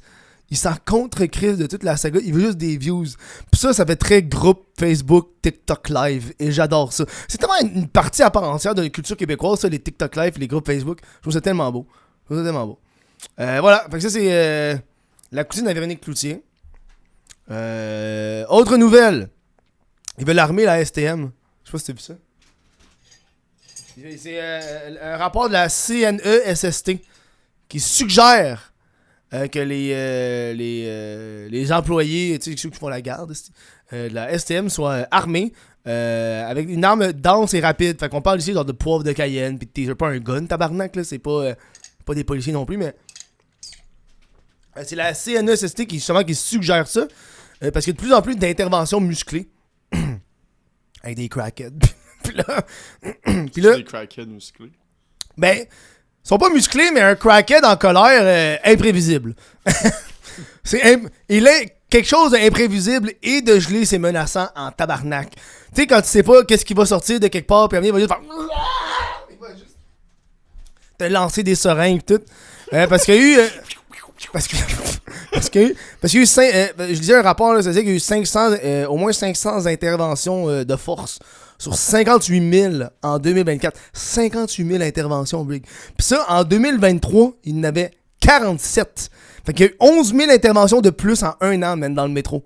Il s'en contre-crise de toute la saga. Il veut juste des views. Puis ça fait très groupe Facebook, TikTok Live. Et j'adore ça. C'est tellement une partie à part entière de la culture québécoise, ça, les TikTok Live, les groupes Facebook. Je trouve ça tellement beau. Voilà. Fait que ça, c'est la cousine à Véronique Cloutier. Autre nouvelle. Ils veulent armer la STM. Je sais pas si t'as vu ça. C'est un rapport de la CNESST qui suggère que les employés, tu sais, ceux qui font la garde de la STM soient armés avec une arme dense et rapide. Fait qu'on parle ici genre de poivre de Cayenne, pis de taser, pas un gun, tabarnak, là, c'est pas des policiers non plus, mais c'est la CNESST qui suggère ça, parce qu'il y a de plus en plus d'interventions musclées avec des crackheads. Puis là, des crackheads musclés. Ben, ils sont pas musclés, mais un crackhead en colère imprévisible. Il est quelque chose d'imprévisible et de gelé, c'est menaçant en tabarnak. Tu sais, quand tu sais pas qu'est-ce qui va sortir de quelque part, puis il va juste faire... Il va juste te lancer des seringues tout. Parce qu'il y a eu... Parce qu'il y a eu... je lisais un rapport, là, ça disait qu'il y a eu 500, au moins 500 interventions de force sur 58 000 en 2024. 58 000 interventions, Brig. Puis ça, en 2023, il y en avait 47. Fait qu'il y a eu 11 000 interventions de plus en un an, man, dans le métro.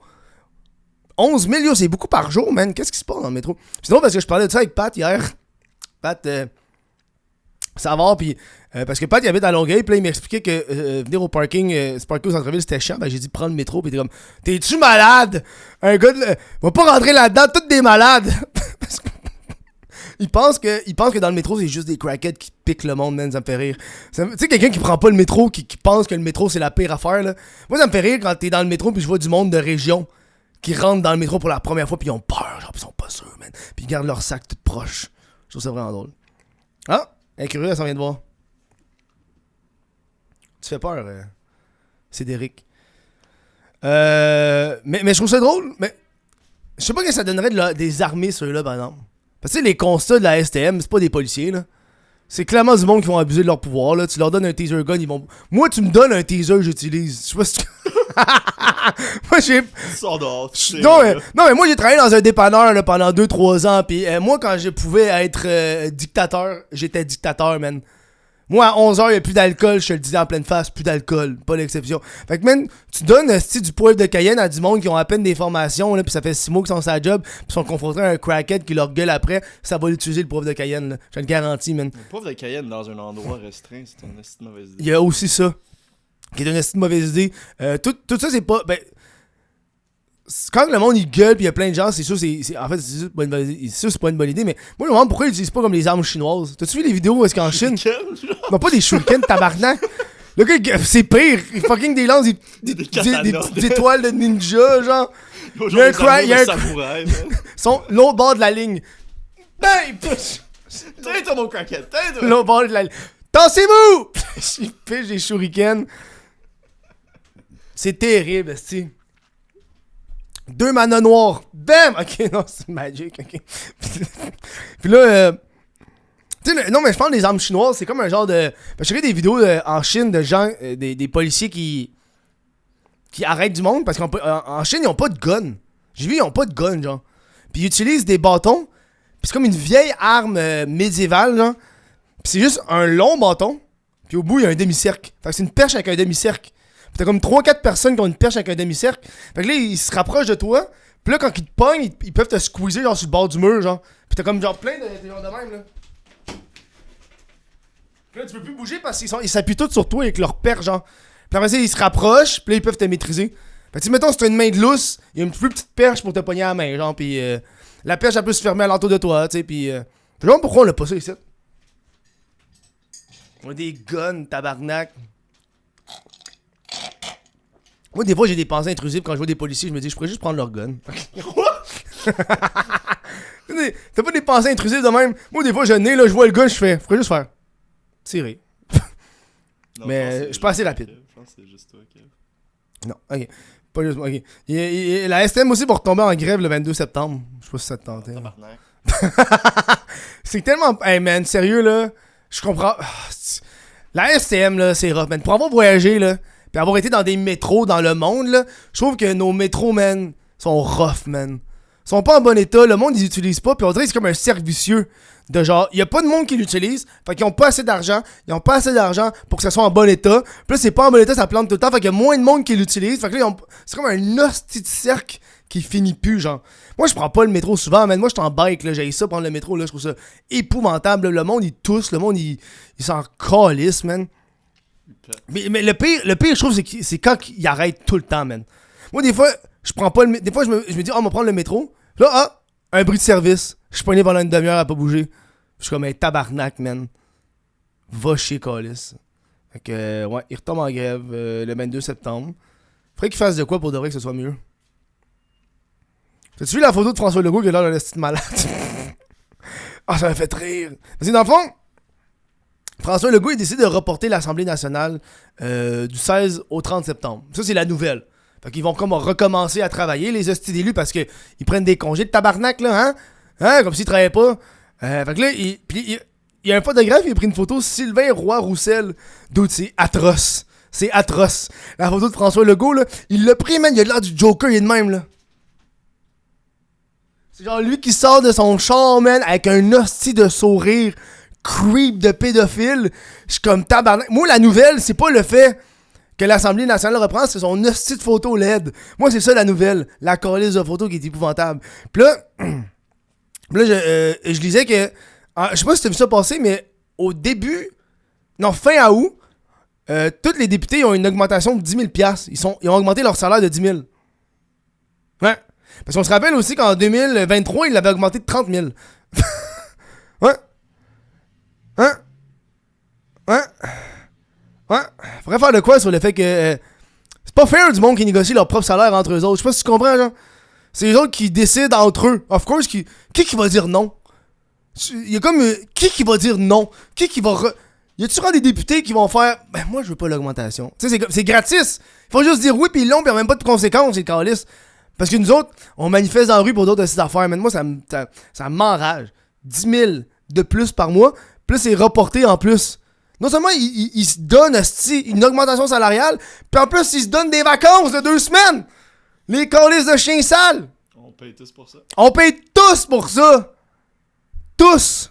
11 000, yo, c'est beaucoup par jour, man. Qu'est-ce qui se passe dans le métro? C'est drôle parce que je parlais de ça avec Pat hier. Pat, Savard, puis parce que Pat, il habite à Longueuil, puis là, il m'expliquait que venir au parking, se parker au centre-ville, c'était chiant. Ben, j'ai dit, prends le métro, puis il était comme, t'es-tu malade? Un gars va pas rentrer là-dedans, tous des malades. Parce que il pense que dans le métro, c'est juste des crackheads qui piquent le monde, man, ça me fait rire. Tu sais, quelqu'un qui prend pas le métro, qui pense que le métro, c'est la pire affaire, là. Moi, ça me fait rire quand t'es dans le métro, puis je vois du monde de région qui rentre dans le métro pour la première fois, puis ils ont peur, genre, ils sont pas sûrs, man. Puis ils gardent leur sac tout proche. Je trouve ça vraiment drôle. Ah! Elle est curieuse, elle s'en vient de voir. Tu fais peur, Cédric. Mais je trouve ça drôle, mais je sais pas ce que ça donnerait des armées, ceux-là, par exemple. Parce que les constats de la STM, c'est pas des policiers, là. C'est clairement du monde qui vont abuser de leur pouvoir, là. Tu leur donnes un taser gun, ils vont... Moi, tu me donnes un taser, j'utilise. Je sais pas si tu... Moi, j'ai... Sors dehors, non, mais moi, j'ai travaillé dans un dépanneur là, pendant 2-3 ans, pis moi, quand je pouvais être dictateur, j'étais dictateur, man. Moi, à 11h, y'a plus d'alcool, je te le disais en pleine face, plus d'alcool, pas l'exception. Fait que, man, tu donnes du poivre de Cayenne à du monde qui ont à peine des formations, là, pis ça fait 6 mois qu'ils sont sur la job, pis sont confrontés à un crackhead qui leur gueule après, ça va l'utiliser le poivre de Cayenne, là. Je te le garantis, man. Le poivre de Cayenne dans un endroit restreint, c'est une assez mauvaise idée. Il y a aussi ça, qui est une assez mauvaise idée. Tout ça, c'est pas... Ben, quand le monde il gueule pis il y a plein de gens, c'est sûr en fait c'est pas une bonne idée, mais moi je me demande pourquoi ils l'utilisent pas comme les armes chinoises. T'as-tu vu les vidéos où est-ce qu'en Chine non pas des shurikens tabarnak. Le gars c'est pire, il fucking des lances, des petites étoiles de ninja genre. Il y a un cry, il y a un son l'autre bord de la ligne. Bang! Tais-toi mon crackhead, tais-toi! L'autre bord de la ligne. Tassez-vous! Il pige des shurikens. C'est terrible, esti. 2 manas noirs. Bam! Ok, non, c'est magic, ok. Puis là, tu sais, non, mais je parle des armes chinoises, c'est comme un genre de... Je regardé des vidéos en Chine de gens, des policiers qui arrêtent du monde parce qu'en Chine, ils ont pas de gun. J'ai vu, ils ont pas de gun, genre. Puis ils utilisent des bâtons. Puis c'est comme une vieille arme médiévale, genre. Puis c'est juste un long bâton. Puis au bout, il y a un demi-cercle. Fait que c'est une perche avec un demi-cercle. Pis t'as comme 3-4 personnes qui ont une perche avec un demi-cercle. Fait que là, ils se rapprochent de toi. Pis là, quand ils te pognent, ils peuvent te squeezer genre sur le bord du mur, genre. Pis t'as comme genre plein de gens de même, là. Pis là, tu peux plus bouger parce qu'ils s'appuient tous sur toi avec leur perche, genre. Pis après ça, ils se rapprochent, pis là, ils peuvent te maîtriser. Fait que mettons, si t'as une main de lousse, il y a une plus petite perche pour te pogner à la main, genre. Pis la perche, elle peut se fermer à l'entour de toi, tu sais. Pis je sais pas pourquoi on l'a pas ça ici. On a des guns, tabarnak. Moi, des fois, j'ai des pensées intrusives quand je vois des policiers. Je me dis, je pourrais juste prendre leur gun. Quoi? T'as pas des pensées intrusives de même? Moi, des fois, je nais, là, je vois le gun, je pourrais juste faire. Tirer. Non, mais je suis pas assez rapide. Je pense que c'est juste toi, Kev. Non, ok. Pas juste moi, ok. La STM aussi pour retomber en grève le 22 septembre. Je sais pas si ça te tentait. C'est tellement. Hey man, sérieux là. Je comprends. La STM là, c'est rough, man. Pour avoir voyagé là. puis avoir été dans des métros dans le monde, là, je trouve que nos métros, man, sont rough, man. Ils sont pas en bon état, le monde, ils utilisent pas, puis on dirait que c'est comme un cercle vicieux. De genre, il y a pas de monde qui l'utilise, fait qu'ils ont pas assez d'argent, pour que ça soit en bon état. Puis là, c'est pas en bon état, ça plante tout le temps, fait qu'il y a moins de monde qui l'utilise, fait que là, c'est comme un hostie de cercle qui finit plus, genre. Moi, je prends pas le métro souvent, man. Moi, je suis en bike, là, j'ai ça prendre le métro, là, je trouve ça épouvantable. Là. Le monde, il tousse, le monde, il s'en calisse, man. Mais le pire, je trouve, c'est quand il arrête tout le temps, man. Moi, des fois, je prends pas le métro. Des fois, je me dis, on va prendre le métro. Puis là, un bruit de service. Je suis poigné pendant une demi-heure à pas bouger. Je suis comme un tabarnak, man. Va chier, calice. Fait que, ouais, il retombe en grève le 22 septembre. Faudrait qu'il fasse de quoi pour de vrai que ce soit mieux. T'as-tu vu la photo de François Legault qui a l'air d'un petit malade? Ah, ça m'a fait rire. Parce que dans le fond, François Legault, il décide de reporter l'Assemblée nationale du 16 au 30 septembre. Ça, c'est la nouvelle. Fait qu'ils vont comme recommencer à travailler, les hosties d'élus, parce qu'ils prennent des congés de tabarnak, là, hein? Hein? Comme s'ils travaillaient pas. Fait que là, il y a un photographe, il a pris une photo Sylvain Roy-Roussel. Dude, c'est atroce. C'est atroce. La photo de François Legault, là, il l'a pris, man, il a l'air du Joker, il est de même, là. C'est genre lui qui sort de son char, man, avec un hostie de sourire creep de pédophile. Je suis comme tabarnak. Moi, la nouvelle, c'est pas le fait que l'Assemblée nationale reprend, c'est son hostie de photo LED. Moi, c'est ça la nouvelle. La calice de photo qui est épouvantable. Puis là, je lisais que... je sais pas si t'as vu ça passer, mais au début... Non, fin août, tous les députés ont une augmentation de 10 000 $. Ils ont augmenté leur salaire de 10 000. Ouais. Parce qu'on se rappelle aussi qu'en 2023, ils l'avaient augmenté de 30 000. Ouais. Hein? Ouais. Ouais. Faudrait faire de quoi sur le fait que... c'est pas fair du monde qui négocie leur propre salaire entre eux autres. Je sais pas si tu comprends, genre. C'est les autres qui décident entre eux. Of course, qui va dire non? Il y a comme... qui va dire non? Qui va... Y a-tu des députés qui vont faire... Ben, moi, je veux pas l'augmentation. Tu sais, c'est gratis. Il faut juste dire oui, pis ils l'ont, pis même pas de conséquences, c'est calice. Parce que nous autres, on manifeste dans la rue pour d'autres de ces affaires. Mais moi, ça m'enrage. 10 000 de plus par mois. Plus c'est reporté en plus. Non seulement ils se donnent une augmentation salariale, puis en plus, ils se donnent des vacances de 2 semaines. Les calices de chiens sales. On paye tous pour ça. On paye tous pour ça. Tous.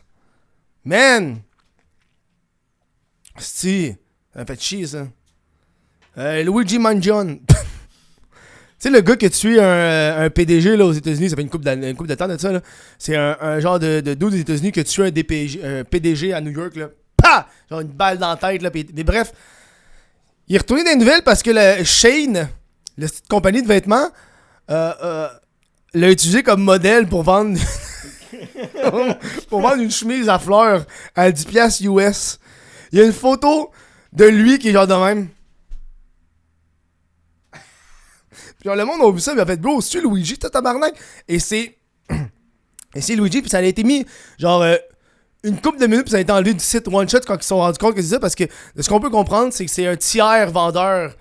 Man. Si. Ça me fait chier, ça. Luigi Mangione. Tu sais, le gars qui a tué un PDG là, aux États-Unis, ça fait une couple de temps de ça, là. C'est un genre de dude aux États-Unis qui a tué un PDG à New York, là. Pah! Genre une balle dans la tête, là. Mais bref, il est retourné dans les nouvelles parce que Shane, la petite compagnie de vêtements, l'a utilisé comme modèle pour vendre une chemise à fleurs à 10$ US. Il y a une photo de lui qui est genre de même. Puis genre, le monde a vu ça, mais a fait, bro, c'est-tu Luigi, t'as tabarnak? Et c'est Luigi, puis ça a été mis, genre, une couple de minutes, puis ça a été enlevé du site One Shot quand ils se sont rendus compte que c'est ça, parce que ce qu'on peut comprendre, c'est que c'est un tiers vendeur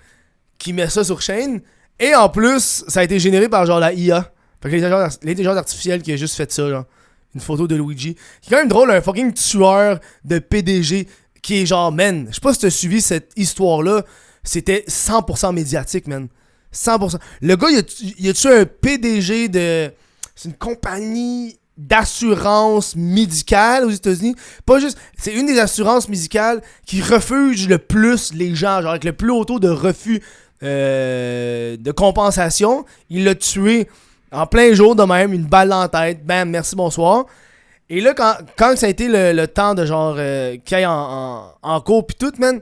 qui met ça sur chaîne, et en plus, ça a été généré par genre la IA. Fait que l'intelligence artificielle qui a juste fait ça, genre. Une photo de Luigi. C'est quand même drôle, un fucking tueur de PDG qui est genre, man, je sais pas si t'as suivi cette histoire-là, c'était 100% médiatique, man. 100%. Le gars, il a tué un PDG de... C'est une compagnie d'assurance médicale aux États-Unis. Pas juste... C'est une des assurances médicales qui refuse le plus les gens, genre avec le plus haut taux de refus de compensation. Il l'a tué en plein jour de même, une balle dans la tête. Bam, merci, bonsoir. Et là, quand ça a été le temps de genre... qu'il aille en cours pis tout, man...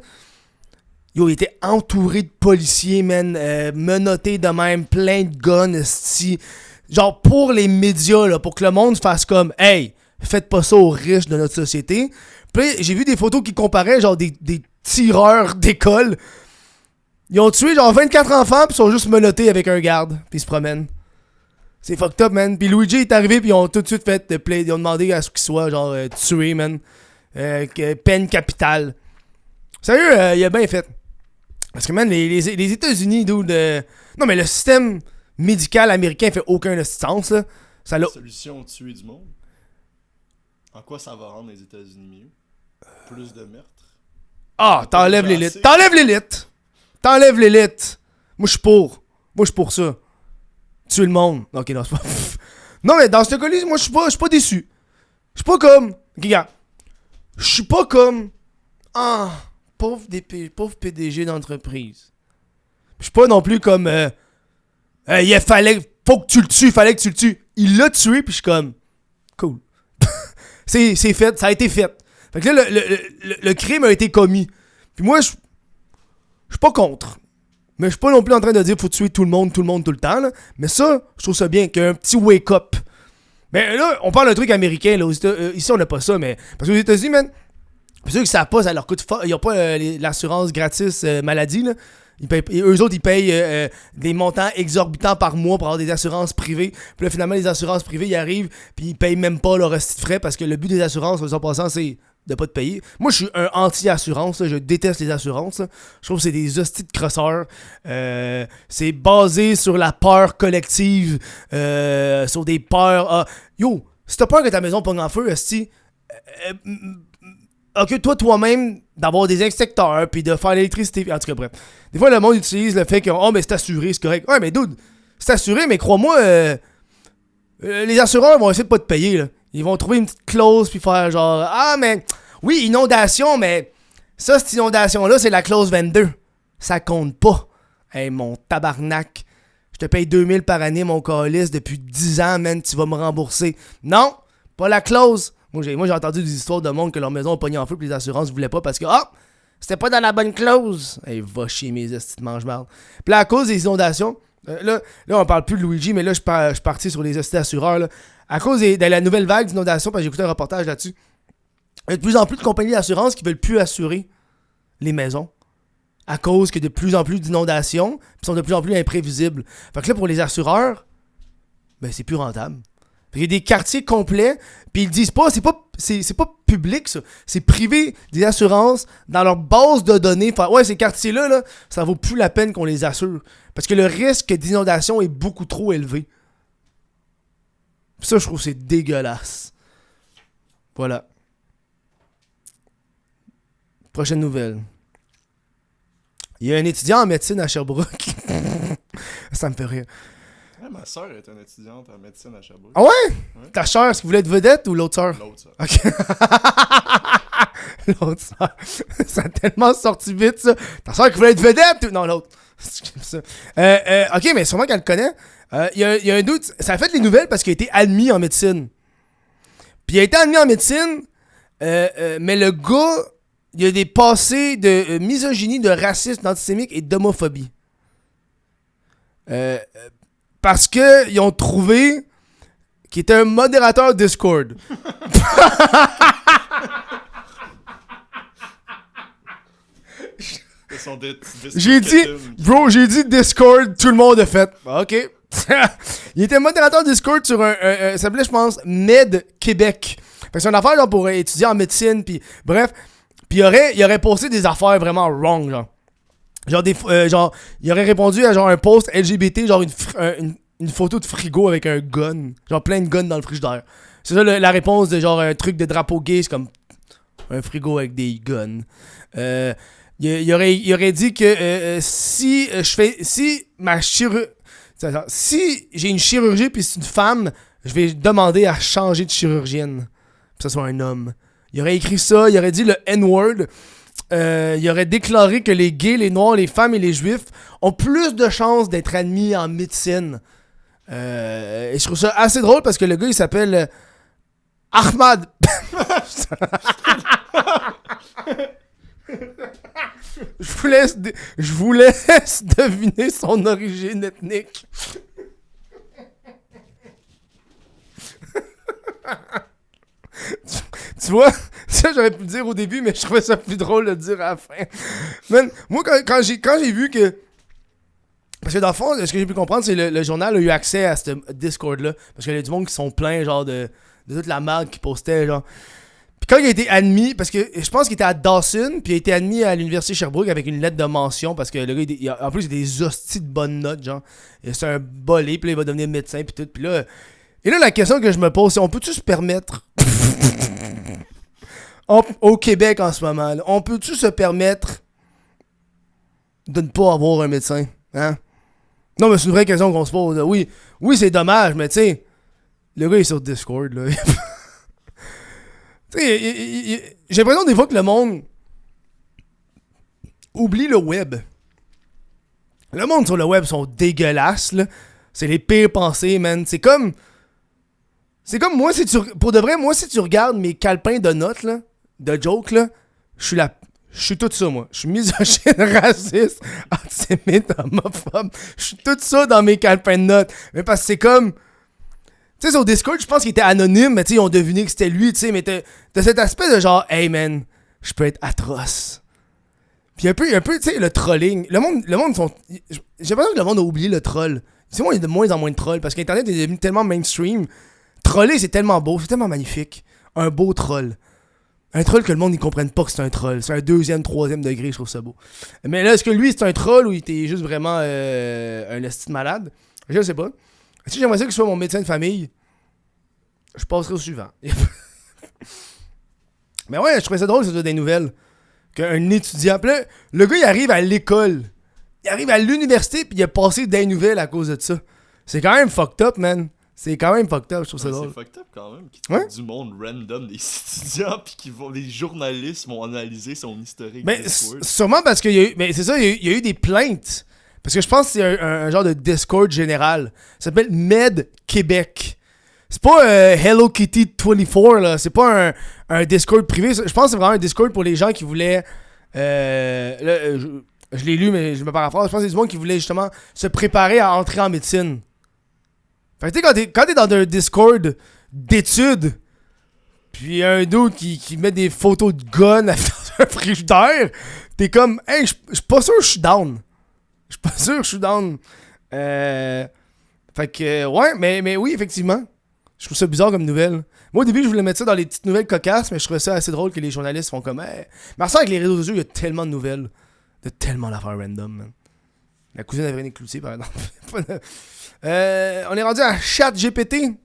Yo, il était entouré de policiers, man, menottés de même, plein de guns, esti. Genre, pour les médias, là, pour que le monde fasse comme, hey, faites pas ça aux riches de notre société. Puis là, j'ai vu des photos qui comparaient, genre, des tireurs d'école. Ils ont tué, genre, 24 enfants, puis ils sont juste menottés avec un garde, puis ils se promènent. C'est fucked up, man. Puis Luigi est arrivé, puis ils ont tout de suite fait, ils ont demandé à ce qu'il soit, genre, tué, man. Peine capitale. Sérieux, il a bien fait. Parce que, man, les États-Unis, dude... Non, mais le système médical américain fait aucun sens, là. La solution, tuer du monde. En quoi ça va rendre les États-Unis mieux? Plus de meurtres? Ah, t'enlèves l'élite. T'enlèves l'élite! T'enlèves l'élite. Moi, je suis pour. Moi, je suis pour ça. Tuer le monde. Ok, non, c'est pas... Non, mais dans ce cas-là, moi, je suis pas déçu. Je suis pas comme... Regarde. Je suis pas comme... Ah, pauvre PDG d'entreprise. Je suis pas non plus comme... il faut que tu le tues, fallait que tu le tues. Il l'a tué, puis je suis comme... Cool. c'est fait, ça a été fait. Fait que là, le crime a été commis. Puis moi, je suis pas contre. Mais je suis pas non plus en train de dire faut tuer tout le monde, tout le temps. Là. Mais ça, je trouve ça bien, qu'il y ait un petit wake-up. Mais là, on parle d'un truc américain. Là, ici, on n'a pas ça, mais... Parce qu'aux États-Unis, man, pour ceux qui savent pas, ça leur coûte fort. Ils n'ont pas l'assurance gratis maladie, là. Eux autres, ils payent des montants exorbitants par mois pour avoir des assurances privées. Puis là, finalement, les assurances privées, ils arrivent, puis ils payent même pas leur reste de frais parce que le but des assurances, en passant, c'est de pas te payer. Moi, je suis un anti-assurance, là. Je déteste les assurances. Là. Je trouve que c'est des hosties de crosseurs. C'est basé sur la peur collective, sur des peurs. Yo, si t'as peur que ta maison pogne en feu, hostie, occupe-toi toi-même d'avoir des inspecteurs puis de faire l'électricité. En tout cas, bref. Des fois, le monde utilise le fait que oh, mais c'est assuré, c'est correct. Ouais, mais dude, c'est assuré, mais crois-moi, les assureurs vont essayer de pas te payer. Là. Ils vont trouver une petite clause puis faire genre ah, mais oui, inondation, mais ça, cette inondation-là, c'est la clause 22. Ça compte pas. Hey, mon tabarnak. Je te paye 2000 par année, mon calice, depuis 10 ans, man, tu vas me rembourser. Non, pas la clause. Moi, j'ai entendu des histoires de monde que leur maison a pogné en feu et les assurances voulaient pas parce que, c'était pas dans la bonne clause. Hey, va chier mes estis de mange-marde. Puis là, à cause des inondations, là, on parle plus de Luigi, mais là, je suis parti sur les estis assureurs. Là. À cause de la nouvelle vague d'inondations, parce que j'ai écouté un reportage là-dessus, il y a de plus en plus de compagnies d'assurance qui veulent plus assurer les maisons. À cause que de plus en plus d'inondations, puis sont de plus en plus imprévisibles. Fait que là, pour les assureurs, ben, c'est plus rentable. Il y a des quartiers complets, puis ils disent pas, c'est pas public ça, c'est privé des assurances dans leur base de données. Fait, ouais, ces quartiers-là, là, ça vaut plus la peine qu'on les assure. Parce que le risque d'inondation est beaucoup trop élevé. Puis ça, je trouve que c'est dégueulasse. Voilà. Prochaine nouvelle. Il y a un étudiant en médecine à Sherbrooke. Ça me fait rire. Ouais, ma soeur est une étudiante en médecine à Sherbrooke. Ah ouais? Ta soeur, est-ce que vous voulez être vedette ou l'autre soeur? L'autre soeur. Ok. L'autre soeur. Ça a tellement sorti vite, ça. Ta soeur qui voulait être vedette ou... Non, l'autre. Ça. Ok, mais sûrement qu'elle le connaît. Il y a un doute. Ça a fait les nouvelles parce qu'il a été admis en médecine. Puis il a été admis en médecine, mais le gars, il a des passés de misogynie, de racisme, d'antisémitisme et d'homophobie. Parce que ils ont trouvé qu'il était un modérateur Discord. J'ai dit Discord, tout le monde a fait. Ok. Il était modérateur Discord sur ça s'appelait, je pense, Med Québec. Fait que c'est une affaire genre, pour étudier en médecine, puis bref. Puis il aurait posté des affaires vraiment wrong, genre. Genre, il aurait répondu à genre un post LGBT, genre une photo de frigo avec un gun. Genre plein de guns dans le frigidaire. C'est ça la réponse de genre un truc de drapeau gay, c'est comme un frigo avec des guns. Il aurait dit que si j'ai une chirurgie puis c'est une femme, je vais demander à changer de chirurgienne. Que ce soit un homme. Il aurait écrit ça, il aurait dit le N-word. Il aurait déclaré que les gays, les noirs, les femmes et les juifs ont plus de chances d'être admis en médecine. Et je trouve ça assez drôle parce que le gars il s'appelle Ahmad. Je vous laisse deviner son origine ethnique. Tu vois, ça j'aurais pu le dire au début, mais je trouvais ça plus drôle de le dire à la fin. Man, moi, quand j'ai vu que... Parce que dans le fond, ce que j'ai pu comprendre, c'est que le journal a eu accès à ce Discord-là. Parce qu'il y a du monde qui sont pleins, genre, de toute la merde qui postait, genre. Puis quand il a été admis, parce que je pense qu'il était à Dawson, puis il a été admis à l'université Sherbrooke avec une lettre de mention, parce que le gars, en plus, il a des hosties de bonnes notes, genre. Et c'est un bolé, puis là, il va devenir médecin, puis tout. Puis là... Et là, la question que je me pose, c'est on peut-tu se permettre... au Québec en ce moment, là, on peut-tu se permettre de ne pas avoir un médecin? Hein? Non, mais c'est une vraie question qu'on se pose. Là. Oui, c'est dommage, mais tu sais, le gars est sur Discord, là. Tu sais, j'ai l'impression des fois que le monde oublie le web. Le monde sur le web sont dégueulasses, là. C'est les pires pensées, man. C'est comme moi, si tu... Pour de vrai, moi, si tu regardes mes calepins de notes, là, de jokes, là, je suis tout ça, moi. Je suis misogyne, raciste, antisémite, homophobe. Je suis tout ça dans mes calepins de notes. Mais parce que c'est comme... Tu sais, sur Discord, je pense qu'il était anonyme, mais tu sais, ils ont deviné que c'était lui, tu sais, mais t'as cet aspect de genre, hey man, je peux être atroce. Puis un peu, tu sais, le trolling. Le monde sont... J'ai l'impression que le monde a oublié le troll. C'est moi, il y a de moins en moins de trolls, parce qu'Internet est devenu tellement mainstream. Troller, c'est tellement beau, c'est tellement magnifique. Un beau troll. Un troll que le monde, ils comprenne pas que c'est un troll. C'est un 2e, 3e degré, je trouve ça beau. Mais là, est-ce que lui, c'est un troll ou il était juste vraiment un esti malade? Je sais pas. Si j'aimerais ça qu'il soit mon médecin de famille, je passerai au suivant. Mais ouais, je trouvais ça drôle que ce soit des nouvelles. Qu'un étudiant... Puis là, le gars, il arrive à l'école. Il arrive à l'université, puis il a passé des nouvelles à cause de ça. C'est quand même fucked up, man. C'est quand même fucked up, je trouve ça drôle. C'est fucked up quand même, qu'il trouve du monde random, des étudiants, puis les journalistes vont analyser son historique. Mais sûrement parce qu'il y a eu... Mais c'est ça, il y a eu des plaintes. Parce que je pense que c'est un genre de Discord général. Ça s'appelle Med Québec. C'est pas Hello Kitty 24, là. C'est pas un Discord privé. Je pense que c'est vraiment un Discord pour les gens qui voulaient... je l'ai lu, mais je me paraphrase. Je pense que c'est du monde qui voulait justement se préparer à entrer en médecine. Fait que tu sais, quand t'es dans un Discord d'études, puis un dude qui met des photos de gun dans un frigidaire, t'es comme, hey, je suis pas sûr que je suis down. Je suis pas sûr que je suis down. Fait que, ouais, mais oui, effectivement. Je trouve ça bizarre comme nouvelle. Moi, au début, je voulais mettre ça dans les petites nouvelles cocasses, mais je trouvais ça assez drôle que les journalistes font comme, hey. Mais ça, avec les réseaux sociaux, il y a tellement de nouvelles. De tellement d'affaires random, man. La cousine de Véronique Cloutier, par exemple. On est rendu à ChatGPT.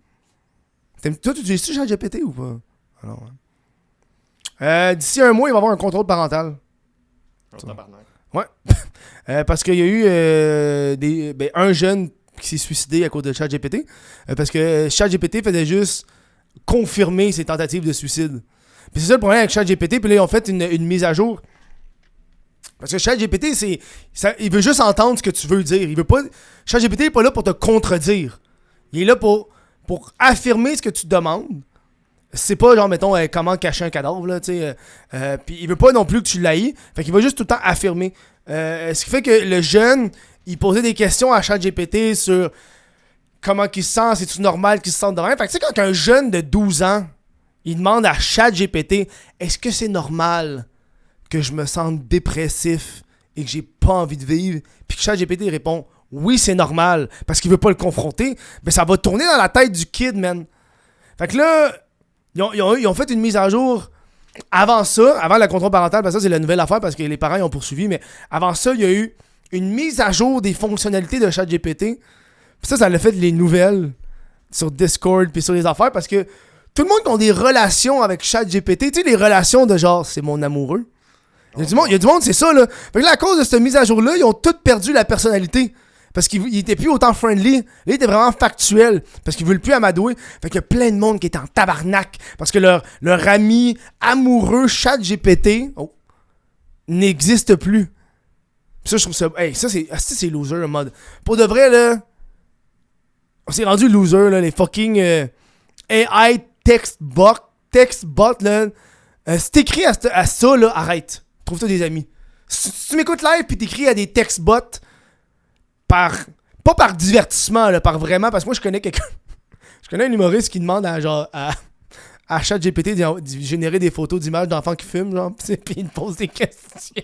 Toi, tu utilises-tu ChatGPT ou pas? Ah non, d'ici un mois, il va y avoir un contrôle parental. Ouais. Parce qu'il y a eu un jeune qui s'est suicidé à cause de ChatGPT. Parce que ChatGPT faisait juste confirmer ses tentatives de suicide. Puis c'est ça le problème avec ChatGPT. Puis là, ils ont fait une mise à jour. Parce que ChatGPT, il veut juste entendre ce que tu veux dire. ChatGPT n'est pas là pour te contredire. Il est là pour affirmer ce que tu demandes. C'est pas genre, mettons, comment cacher un cadavre, là, tu sais. Puis il veut pas non plus que tu l'ailles. Fait qu'il va juste tout le temps affirmer. Ce qui fait que le jeune, il posait des questions à ChatGPT sur comment il se sent, c'est-tu normal qu'il se sente de même. Fait que tu sais, quand un jeune de 12 ans, il demande à ChatGPT, est-ce que c'est normal que je me sente dépressif et que j'ai pas envie de vivre, puis que ChatGPT répond oui, c'est normal, parce qu'il veut pas le confronter, ben ça va tourner dans la tête du kid, man. Fait que là, ils ont fait une mise à jour avant ça, avant la contrôle parentale, parce que ça c'est la nouvelle affaire, parce que les parents ils ont poursuivi, mais avant ça, il y a eu une mise à jour des fonctionnalités de ChatGPT. Puis ça l'a fait les nouvelles sur Discord puis sur les affaires, parce que tout le monde qui a des relations avec ChatGPT, tu sais, les relations de genre, c'est mon amoureux. Il y a du monde, c'est ça, là. Fait que là, à cause de cette mise à jour-là, ils ont tous perdu la personnalité. Parce qu'il était plus autant friendly. Là, il était vraiment factuel. Parce qu'ils veulent plus amadouer. Fait qu'il y a plein de monde qui est en tabarnak. Parce que leur ami amoureux ChatGPT n'existe plus. Pis ça, je trouve ça... Hey, ça, c'est loser, en mode... Pour de vrai, là... On s'est rendu loser, là. Les fucking AI textbot, là. Si t'écris à ça, là, arrête. Trouve-toi des amis. Si tu m'écoutes live pis t'écris à des textbots pas par divertissement, là, par vraiment, parce que moi je connais quelqu'un. Je connais un humoriste qui demande à ChatGPT de générer des photos d'images d'enfants qui fument, genre, pis il te pose des questions.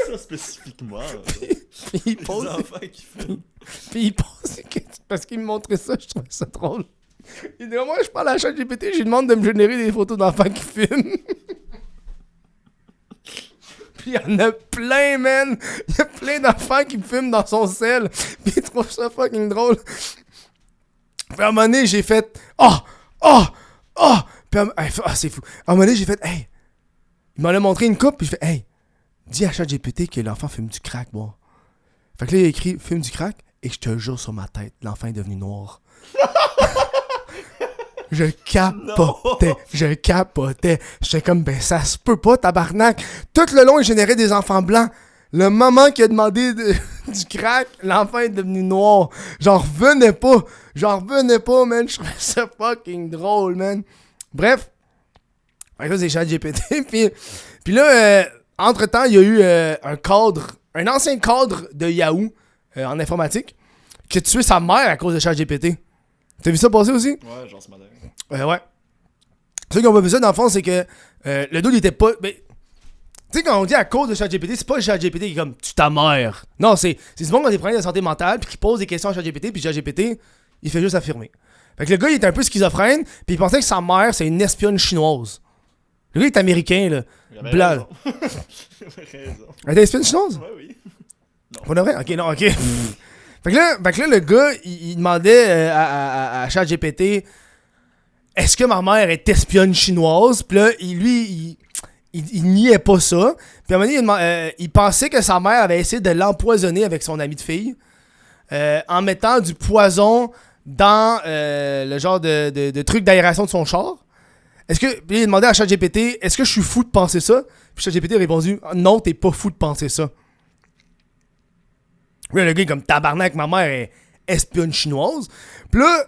Ça spécifiquement. Puis il pose des enfants qui fument. Puis il pose des questions. Parce qu'il me montrait ça, je trouvais ça drôle. Il dit, moi je parle à ChatGPT, je lui demande de me générer des photos d'enfants qui fument. Puis il y en a plein, man. Il y a plein d'enfants qui fument dans son sel. Puis il trouve ça fucking drôle. Puis à un moment donné, j'ai fait Oh! Puis c'est fou. À un moment donné, j'ai fait hey. Il m'en a montré une coupe, puis je fais hey. dis à ChatGPT que l'enfant fume du crack, moi. Fait que là, il a écrit fume du crack et je te jure sur ma tête, l'enfant est devenu noir. Je capotais. J'étais comme, ben ça se peut pas, tabarnak. Tout le long, il générait des enfants blancs. Le moment qu'il a demandé du crack, l'enfant est devenu noir. J'en revenais pas, man. Je trouvais ça fucking drôle, man. Bref. Ça, c'est ChatGPT. Puis là, entre-temps, il y a eu un ancien cadre de Yahoo en informatique qui a tué sa mère à cause de ChatGPT. T'as vu ça passer aussi? Ouais, genre ce matin. Ouais. Ceux qui ont pas vu ça, dans le fond, c'est que le dude, il était pas... Ben, tu sais, quand on dit à cause de ChatGPT, c'est pas ChatGPT qui est comme « tu ta mère ». Non, c'est du monde qui a des problèmes de santé mentale puis qui pose des questions à ChatGPT, puis ChatGPT, il fait juste affirmer. Fait que le gars, il était un peu schizophrène, puis il pensait que sa mère, c'est une espionne chinoise. Le gars, il est américain, là. Blanc. Il avait raison. Elle était espionne chinoise? Ouais, oui. Pour de vrai? Ok, non, ok. Fait que là, le gars, il demandait à ChatGPT est-ce que ma mère est espionne chinoise? Puis là, il niait pas ça. Puis à un moment donné, il pensait que sa mère avait essayé de l'empoisonner avec son ami de fille en mettant du poison dans le genre de truc d'aération de son char. Puis il demandait à ChatGPT est-ce que je suis fou de penser ça? Puis ChatGPT a répondu non, t'es pas fou de penser ça. Puis là, le gars est comme tabarnak, ma mère est espionne chinoise. Puis là,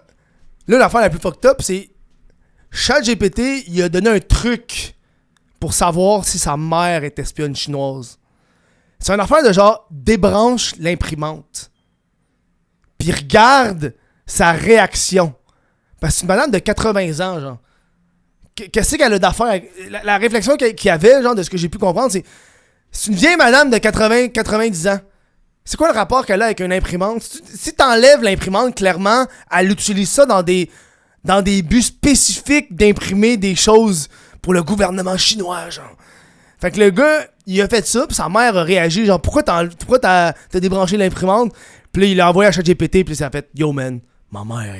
l'affaire la plus fucked up, c'est ChatGPT, il a donné un truc pour savoir si sa mère est espionne chinoise. C'est une affaire de genre, débranche l'imprimante. Puis regarde sa réaction. Parce que c'est une madame de 80 ans, genre. Qu'est-ce qu'elle a d'affaire? La réflexion qu'il y avait, genre, de ce que j'ai pu comprendre, c'est une vieille madame de 90 ans. C'est quoi le rapport qu'elle a avec une imprimante? Si t'enlèves l'imprimante, clairement, elle utilise ça dans des buts spécifiques d'imprimer des choses pour le gouvernement chinois, genre. Fait que le gars, il a fait ça, puis sa mère a réagi, genre, pourquoi t'as débranché l'imprimante? Puis là, il l'a envoyé à ChatGPT, puis ça a fait, yo man, ma mère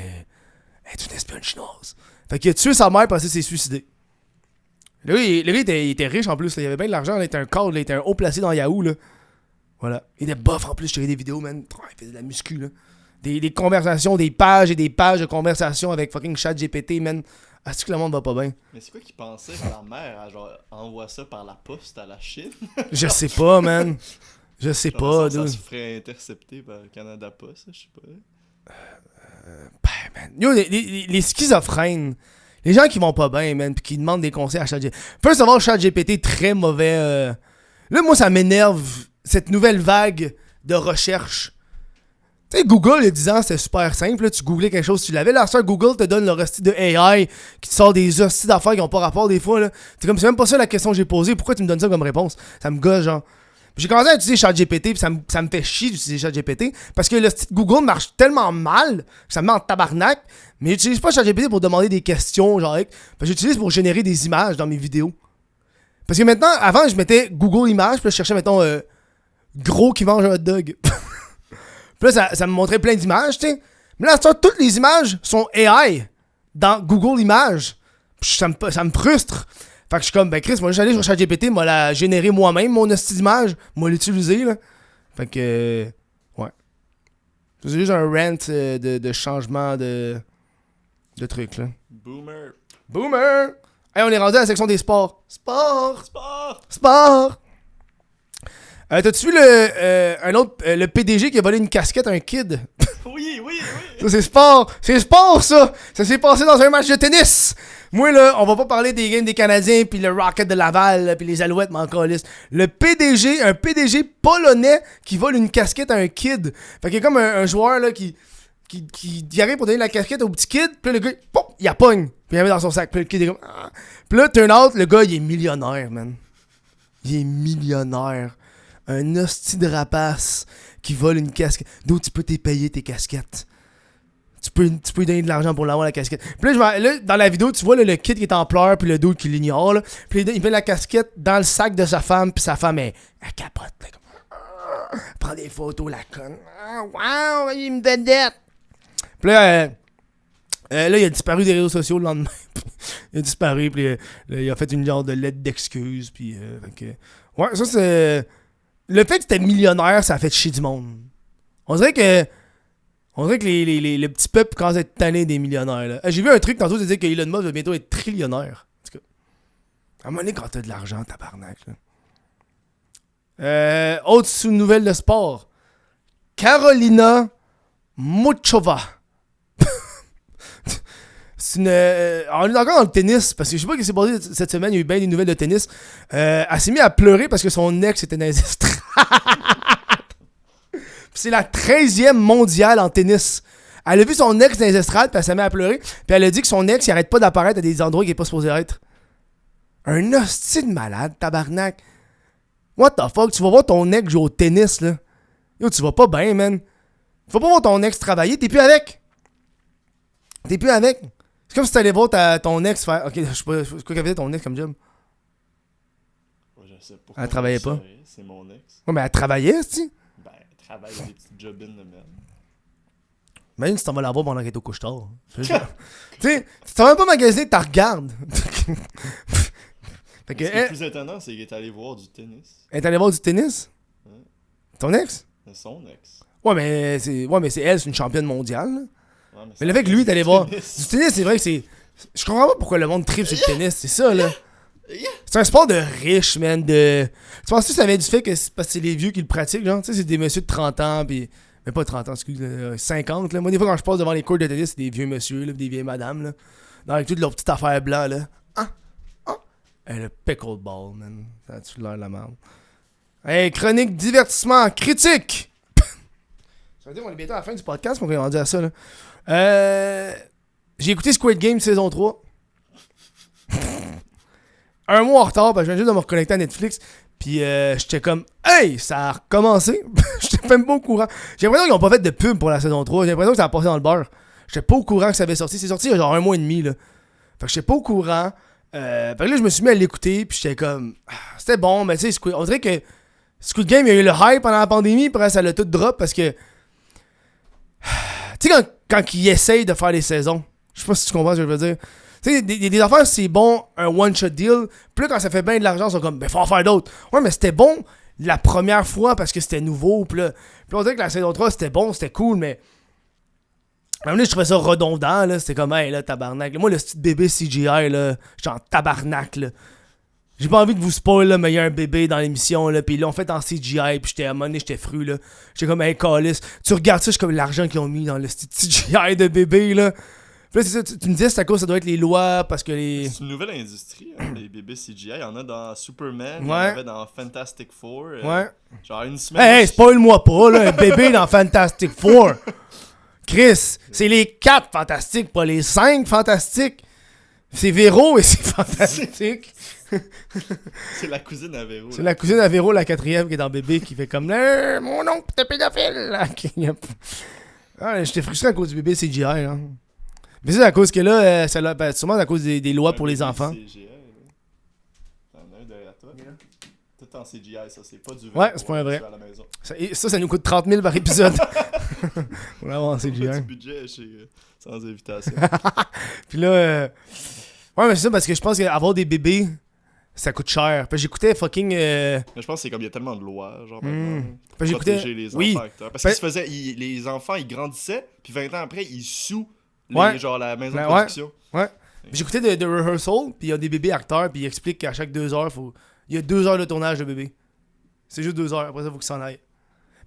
est une espionne chinoise. Fait qu'il a tué sa mère parce qu'il s'est suicidé. Le gars, il était riche en plus, là. Il avait bien de l'argent, il était un cadre, il était un haut placé dans Yahoo, là. Voilà. Il était bof en plus, je tirais des vidéos, man. Il faisait de la muscu, là. Des conversations, des pages et des pages de conversations avec fucking ChatGPT, man. Est-ce que le monde va pas bien? Mais c'est quoi qu'il pensait que la mère genre, envoie ça par la poste à la Chine? Je sais pas, man. Je sais pas, ça dude. se ferait intercepter par Canada Post, je sais pas. Man. Yo, les schizophrènes, les gens qui vont pas bien, man, pis qui demandent des conseils à ChatGPT. First of all, ChatGPT, très mauvais. Là, moi, ça m'énerve, cette nouvelle vague de recherche. Tu sais, Google, il y a 10 ans, c'était super simple. Là, tu googlais quelque chose, tu l'avais. Là, ça, Google te donne le hostie de AI qui te sort des hosties d'affaires qui ont pas rapport des fois. Là. C'est comme, c'est même pas ça la question que j'ai posée. Pourquoi tu me donnes ça comme réponse? Ça me gosse, genre. Puis j'ai commencé à utiliser ChatGPT, puis ça me fait chier d'utiliser ChatGPT parce que le site Google marche tellement mal que ça me met en tabarnak. Mais j'utilise pas ChatGPT pour demander des questions, genre. Parce que j'utilise pour générer des images dans mes vidéos. Parce que maintenant, avant, je mettais Google Images, puis là, je cherchais, mettons, gros qui mange un hot dog. Puis là, ça me montrait plein d'images, tu sais. Mais là, toutes les images sont AI dans Google Images. Puis ça me frustre. Fait que je suis comme, ben Chris, moi j'allais sur ChatGPT, moi la générer moi-même, mon hostie d'image, moi l'utiliser, là. Fait que, ouais. C'est juste un rant de changement de trucs, là. Boomer! Hey, on est rendu à la section des sports. Sport! T'as-tu vu le PDG qui a volé une casquette à un kid? Oui. Ça, c'est sport! C'est sport, ça! Ça s'est passé dans un match de tennis! Moi, là, on va pas parler des games des Canadiens, puis le Rocket de Laval, puis les Alouettes, mais encore liste. Un PDG polonais qui vole une casquette à un kid. Fait qu'il y a comme un joueur, là, qui arrive pour donner la casquette au petit kid, puis là, le gars, pop, il la pogne, puis il la met dans son sac, puis le kid est comme... Ah. Puis là, turn out, le gars, il est millionnaire, man. Il est millionnaire. Un hostie de rapace qui vole une casquette. D'où tu peux payer tes casquettes. Tu peux lui donner de l'argent pour l'avoir la casquette. Puis là, dans la vidéo, tu vois là, le kid qui est en pleurs, puis le dude qui l'ignore. Là. Puis il met la casquette dans le sac de sa femme, puis sa femme, elle capote. Là, comme, prend des photos, la conne. Wow, il me vedette. Puis là, il a disparu des réseaux sociaux le lendemain. Il a disparu, puis il a fait une genre de lettre d'excuse, puis... ouais, ça, c'est... Le fait que c'était millionnaire, ça a fait chier du monde. On dirait que le petit peuple commence à être tanné des millionnaires, là. J'ai vu un truc tantôt, ça disait que Elon Musk va bientôt être trillionnaire. En tout cas, à un moment donné, quand t'as de l'argent, tabarnak, là. Autre sous-nouvelle de sport. Karolina Muchova. C'est une, on est encore dans le tennis, parce que je sais pas ce qui s'est passé cette semaine, il y a eu bien des nouvelles de tennis. Elle s'est mise à pleurer parce que son ex était dans les estrades. C'est la 13e mondiale en tennis. Elle a vu son ex dans les estrades, puis elle s'est mise à pleurer, puis elle a dit que son ex, il arrête pas d'apparaître à des endroits qu'il n'est pas supposé être. Un hostie de malade, tabarnak. What the fuck, tu vas voir ton ex jouer au tennis, là. Yo, tu vas pas bien, man. Tu vas pas voir ton ex travailler, t'es plus avec. T'es plus avec. C'est comme si t'allais voir ton ex faire... Ok, je sais pas, c'est quoi qu'elle faisait ton ex comme job? Ouais, je sais pas. Elle travaillait pas. C'est mon ex. Ouais, mais elle travaillait, tu Ben, elle travaille des petites jobines de merde. Même si t'en vas la voir pendant qu'elle est au couche-tard. Tu sais, tu t'en vas pas magasiner, t'en regardes. Fait que, Ce qui est plus étonnant, c'est qu'elle est allée voir du tennis. Elle est allée voir du tennis? Ouais. Ton ex? C'est son ex. Ouais, mais c'est elle, c'est une championne mondiale, là. Ouais, Mais le fait que lui, t'allais voir. Du tennis, c'est vrai que c'est. Je comprends pas pourquoi le monde tripe sur le tennis, c'est ça, là. C'est un sport de riche, man. Tu penses que ça vient du fait que c'est parce que c'est les vieux qui le pratiquent, genre? Tu sais, c'est des messieurs de 30 ans, pis. Mais pas 30 ans, excuse, 50, là. Moi, des fois, quand je passe devant les cours de tennis, c'est des vieux messieurs, là, des vieilles madames, là. Avec toutes leurs petites affaires blancs, là. Hey, le pickleball, man. Ça a-tu l'air de la merde? Hey, chronique divertissement critique! Ça veut dire qu'on est bientôt à la fin du podcast, qu'on est rendu à ça, là. J'ai écouté Squid Game saison 3. Un mois en retard, parce que je viens juste de me reconnecter à Netflix. Puis j'étais comme, hey, ça a recommencé. J'étais même pas au courant. J'ai l'impression qu'ils ont pas fait de pub pour la saison 3. J'ai l'impression que ça a passé dans le beurre. J'étais pas au courant que ça avait sorti. C'est sorti il y a genre un mois et demi, là. Fait que j'étais pas au courant. Fait que là, je me suis mis à l'écouter. Puis j'étais comme, c'était bon, mais tu sais, on dirait que Squid Game, il y a eu le hype pendant la pandémie. Puis ça l'a tout drop parce que. Tu sais, quand ils essayent de faire des saisons, je sais pas si tu comprends ce que je veux dire. Tu sais, des affaires, c'est bon, un one-shot deal. Puis là, quand ça fait bien de l'argent, ils sont comme, ben, faut en faire d'autres. Ouais, mais c'était bon la première fois parce que c'était nouveau. Puis là, on dirait que la saison 3, c'était bon, c'était cool, mais. À un moment donné, je trouvais ça redondant, là. C'était comme, hey, là, tabarnak. Moi, le petit bébé CGI, là, j'étais en tabarnak, là. J'ai pas envie de vous spoil, là, mais il y a un bébé dans l'émission, là, pis là, on fait en CGI, pis à un moment donné, j'étais fru, là. J'étais comme, hey, calice. Tu regardes ça, je suis comme l'argent qu'ils ont mis dans le CGI de bébé, là. Pis là, c'est ça, tu me dis, c'est à cause, ça doit être les lois, parce que les... C'est une nouvelle industrie, hein, les bébés CGI. Il y en a dans Superman, il y en Ouais. avait dans Fantastic Four. Ouais. Genre une semaine... Hey, spoil-moi pas, là, un bébé dans Fantastic Four. Chris, c'est les 4 fantastiques, pas les 5 fantastiques. C'est Véro et c'est fantastique. C'est la cousine à Véro. C'est la cousine à Véro, la 4e, qui est dans Bébé, qui fait comme mon oncle, t'es pédophile. J'étais frustré à cause du bébé CGI. Hein. Mais c'est à cause que là, sûrement à cause des lois pour les enfants. CGI, t'en as un derrière toi. Tout en CGI, ça, c'est pas du Ouais, c'est pas un vrai. à la maison. Ça nous coûte 30 000 par épisode. On va avoir en Pas CGI. du budget sans invitation. Puis là, ouais, mais c'est ça parce que je pense qu'avoir des bébés, ça coûte cher. Puis j'écoutais fucking. Mais je pense que c'est comme il y a tellement de lois, genre, maintenant, pour Puis j'écoutais. protéger les Oui. enfants acteurs. Parce qu'ils se faisaient, les enfants, ils grandissaient, puis 20 ans après, ils sous Ouais. genre la maison de Ouais. production. Ouais. Puis j'écoutais de Rehearsal, puis il y a des bébés acteurs, puis ils expliquent qu'à chaque 2 heures, il y a 2 heures de tournage de bébé. C'est juste 2 heures, après ça, il faut qu'il s'en aille.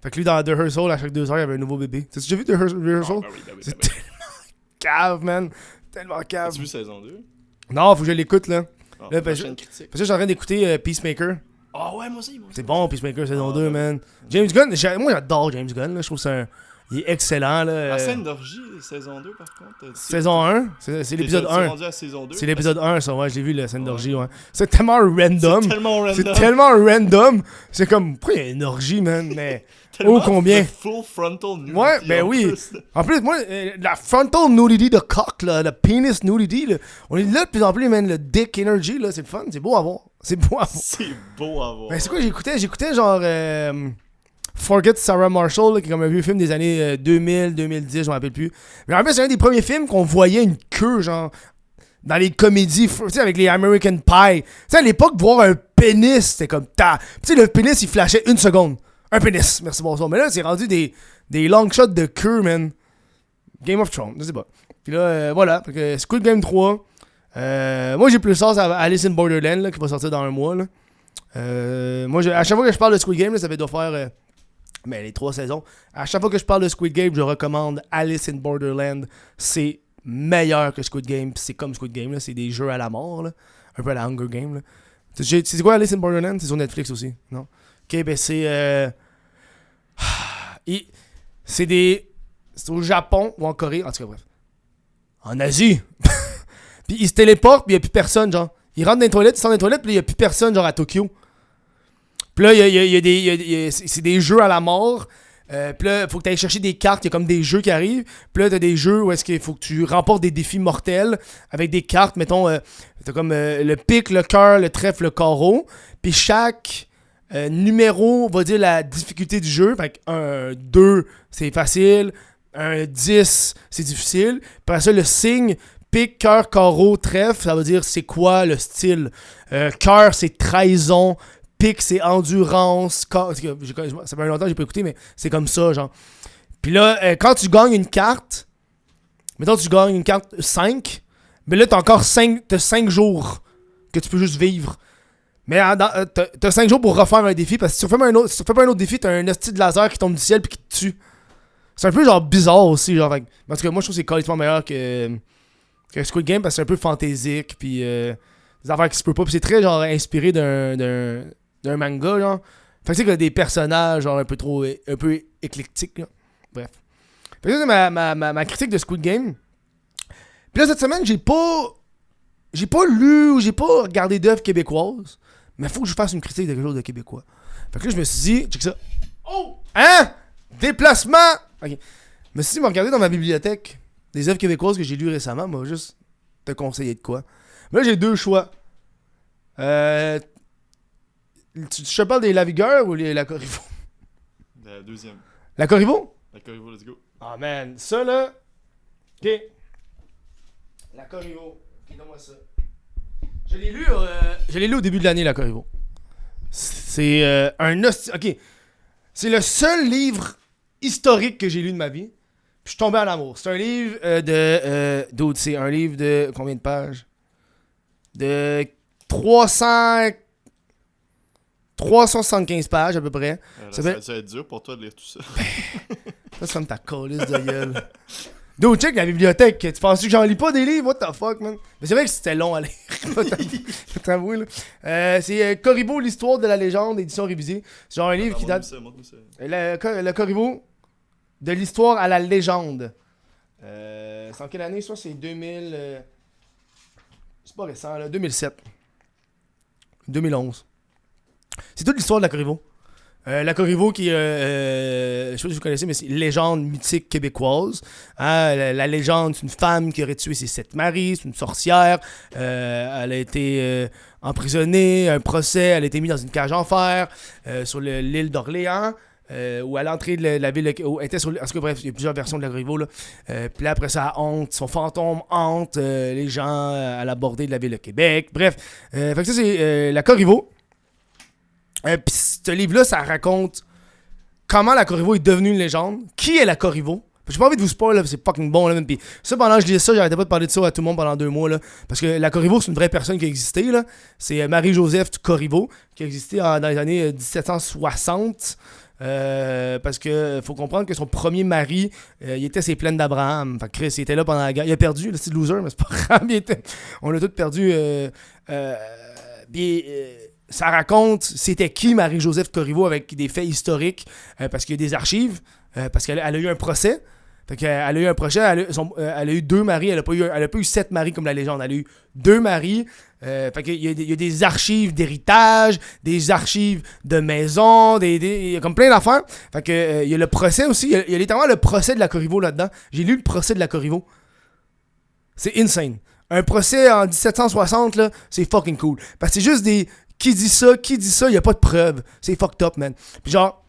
Fait que lui, dans The Rehearsal, à chaque 2 heures, il y avait un nouveau bébé. T'as déjà vu The Rehearsal? Ah, ben oui, ben oui, C'est ben oui. tellement cave, man. Tellement cave. As-tu vu saison 2? Non, faut que je l'écoute, là. Ah, Là, prochaine critique. Parce que je suis en train d'écouter Peacemaker. Ah ouais, moi aussi. C'est bon, Peacemaker saison Ah, 2, ouais. man. James Gunn, moi j'adore James Gunn, là. Je trouve que il est excellent, là. La scène d'orgie, saison 2, par contre. Saison 1, c'est l'épisode T'es 1. rendu à saison 2? C'est l'épisode 1, ça, ouais, j'ai vu la scène d'orgie, ouais. C'est tellement random. C'est tellement random. C'est tellement random. C'est comme, pourquoi il y a une orgie, man? Mais, Tellement oh, combien? de full frontal nudity. Ouais, ben en oui. plus, là. En plus, moi, la frontal nudity de cock, là, la penis nudity, là, on est là de plus en plus, man, le dick energy, là, c'est le fun, c'est beau à voir. C'est beau à voir. C'est beau à voir. Ben, c'est quoi j'écoutais? J'écoutais genre Forget Sarah Marshall, là, qui est comme un vieux film des années 2000, 2010, je m'en rappelle plus. Mais en fait, c'est un des premiers films qu'on voyait une queue, genre, dans les comédies, tu sais, avec les American Pie. Tu sais, à l'époque, voir un pénis, c'était comme ta. Tu sais, le pénis, il flashait 1 seconde. Un pénis, merci, bonsoir. Mais là, c'est rendu des long shots de queue, man. Game of Thrones, je sais pas. Puis là, voilà. Fait que Squid Game 3. Moi, j'ai plus sens à Alice in Borderland, là, qui va sortir dans un mois, là. Moi, à chaque fois que je parle de Squid Game, là, ça doit faire les 3 saisons. À chaque fois que je parle de Squid Game, je recommande Alice in Borderland. C'est meilleur que Squid Game. C'est comme Squid Game, là. C'est des jeux à la mort, là. Un peu à la Hunger Game, là. C'est quoi Alice in Borderland? C'est sur Netflix aussi, non? Ok, ben c'est... c'est au Japon ou en Corée, en tout cas, bref. En Asie. Puis ils se téléportent, puis il n'y a plus personne, genre. Ils rentrent dans les toilettes, ils sortent dans les toilettes, puis il n'y a plus personne, genre à Tokyo. Puis là, c'est des jeux à la mort. Puis là, il faut que tu ailles chercher des cartes, il y a comme des jeux qui arrivent. Puis là, tu as des jeux où est-ce qu'il faut que tu remportes des défis mortels avec des cartes, mettons, t'as comme le pic, le cœur, le trèfle, le carreau. Puis chaque numéro va dire la difficulté du jeu. Fait que 1, 2, c'est facile. 1, 10, c'est difficile. Puis après ça, le signe, pic, cœur, carreau, trèfle, ça veut dire c'est quoi le style. Cœur, c'est trahison. Pic, c'est endurance. Ça fait longtemps que j'ai pas écouté, mais c'est comme ça, genre. Puis là, quand tu gagnes une carte, mettons tu gagnes une carte 5, mais là, t'as encore 5 jours que tu peux juste vivre. Mais t'as 5 jours pour refaire un défi, parce que si tu fais pas un autre défi, t'as un hostie de laser qui tombe du ciel puis qui te tue. C'est un peu genre bizarre aussi, genre. Parce que moi, je trouve que c'est complètement meilleur que Squid Game, parce que c'est un peu fantaisique, puis des affaires qui se peuvent pas. Puis c'est très, genre, inspiré d'un manga, genre. Fait que c'est que des personnages, genre, un peu éclectiques, là. Bref. Fait que c'est ma critique de Squid Game. Puis là, cette semaine, j'ai pas lu ou j'ai pas regardé d'œuvres québécoises, mais faut que je fasse une critique de quelque chose de québécois. Fait que là, je me suis dit, check ça. Oh! Hein? Déplacement! Ok. Je me suis dit, je vais regarder dans ma bibliothèque des œuvres québécoises que j'ai lues récemment, moi, juste te conseiller de quoi. Mais là, j'ai 2 choix. Je te parle des La Vigueur ou la Corriveau? La deuxième. La Corriveau? La Corriveau, let's go. Ah, man. Ça, là. Ok. La Corriveau. Ok, donne-moi ça. Je l'ai lu au début de l'année, la Corriveau. C'est un... Ok. C'est le seul livre historique que j'ai lu de ma vie. Puis je suis tombé en amour. C'est un livre d'autres. C'est un livre de... Combien de pages? De 375 pages à peu près. Ça va être dur pour toi de lire tout ça. Ça sonne ta calisse de gueule. Dude, check la bibliothèque. Tu penses que j'en lis pas des livres? What the fuck, man? Mais c'est vrai que c'était long à lire. T'avouer, là. C'est Corriveau, l'histoire de la légende, édition révisée. C'est genre un livre qui date... Montre-nous ça. Le Corriveau, de l'histoire à la légende. C'est en quelle année, ça? C'est 2000... c'est pas récent, là. 2007. 2011. C'est toute l'histoire de la Corriveau. La Corriveau qui je sais pas si vous connaissez, mais c'est une légende mythique québécoise. Hein, la légende, c'est une femme qui aurait tué ses 7 maris, c'est une sorcière. Elle a été emprisonnée, un procès, elle a été mise dans une cage en fer sur l'île d'Orléans. Où à l'entrée de la ville, où était sur, en tout cas, bref, il y a plusieurs versions de la Corriveau, là. Puis là, après ça, son fantôme hante les gens à la bordée de la ville de Québec. Bref, fait que ça, c'est la Corriveau. Puis ce livre-là, ça raconte comment la Corriveau est devenue une légende. Qui est la Corriveau? J'ai pas envie de vous spoiler, là, c'est fucking bon. Là, puis ça, pendant que je lisais ça, j'arrêtais pas de parler de ça à tout le monde pendant 2 mois. Là, parce que la Corriveau, c'est une vraie personne qui a existé. Là. C'est Marie-Joseph Corriveau, qui a existé dans les années 1760. Parce que faut comprendre que son premier mari, il était ses plaines d'Abraham. Fait que Chris, il était là pendant la guerre. Il a perdu, le style loser, mais c'est pas grave. On l'a tous perdu. Ça raconte c'était qui Marie-Joseph Corriveau avec des faits historiques, parce qu'il y a des archives, parce qu'elle a eu un procès. Fait qu'elle a eu un procès, elle a eu 2 maris, elle a pas eu 7 maris comme la légende, elle a eu 2 maris. Fait qu'il y a des archives d'héritage, des archives de maison, il y a comme plein d'affaires. Fait que il y a le procès aussi, il y a littéralement le procès de la Corriveau là-dedans. J'ai lu le procès de la Corriveau. C'est insane. Un procès en 1760, là, c'est fucking cool. Parce que c'est juste des... Qui dit ça, il n'y a pas de preuves. C'est fucked up, man. Puis genre,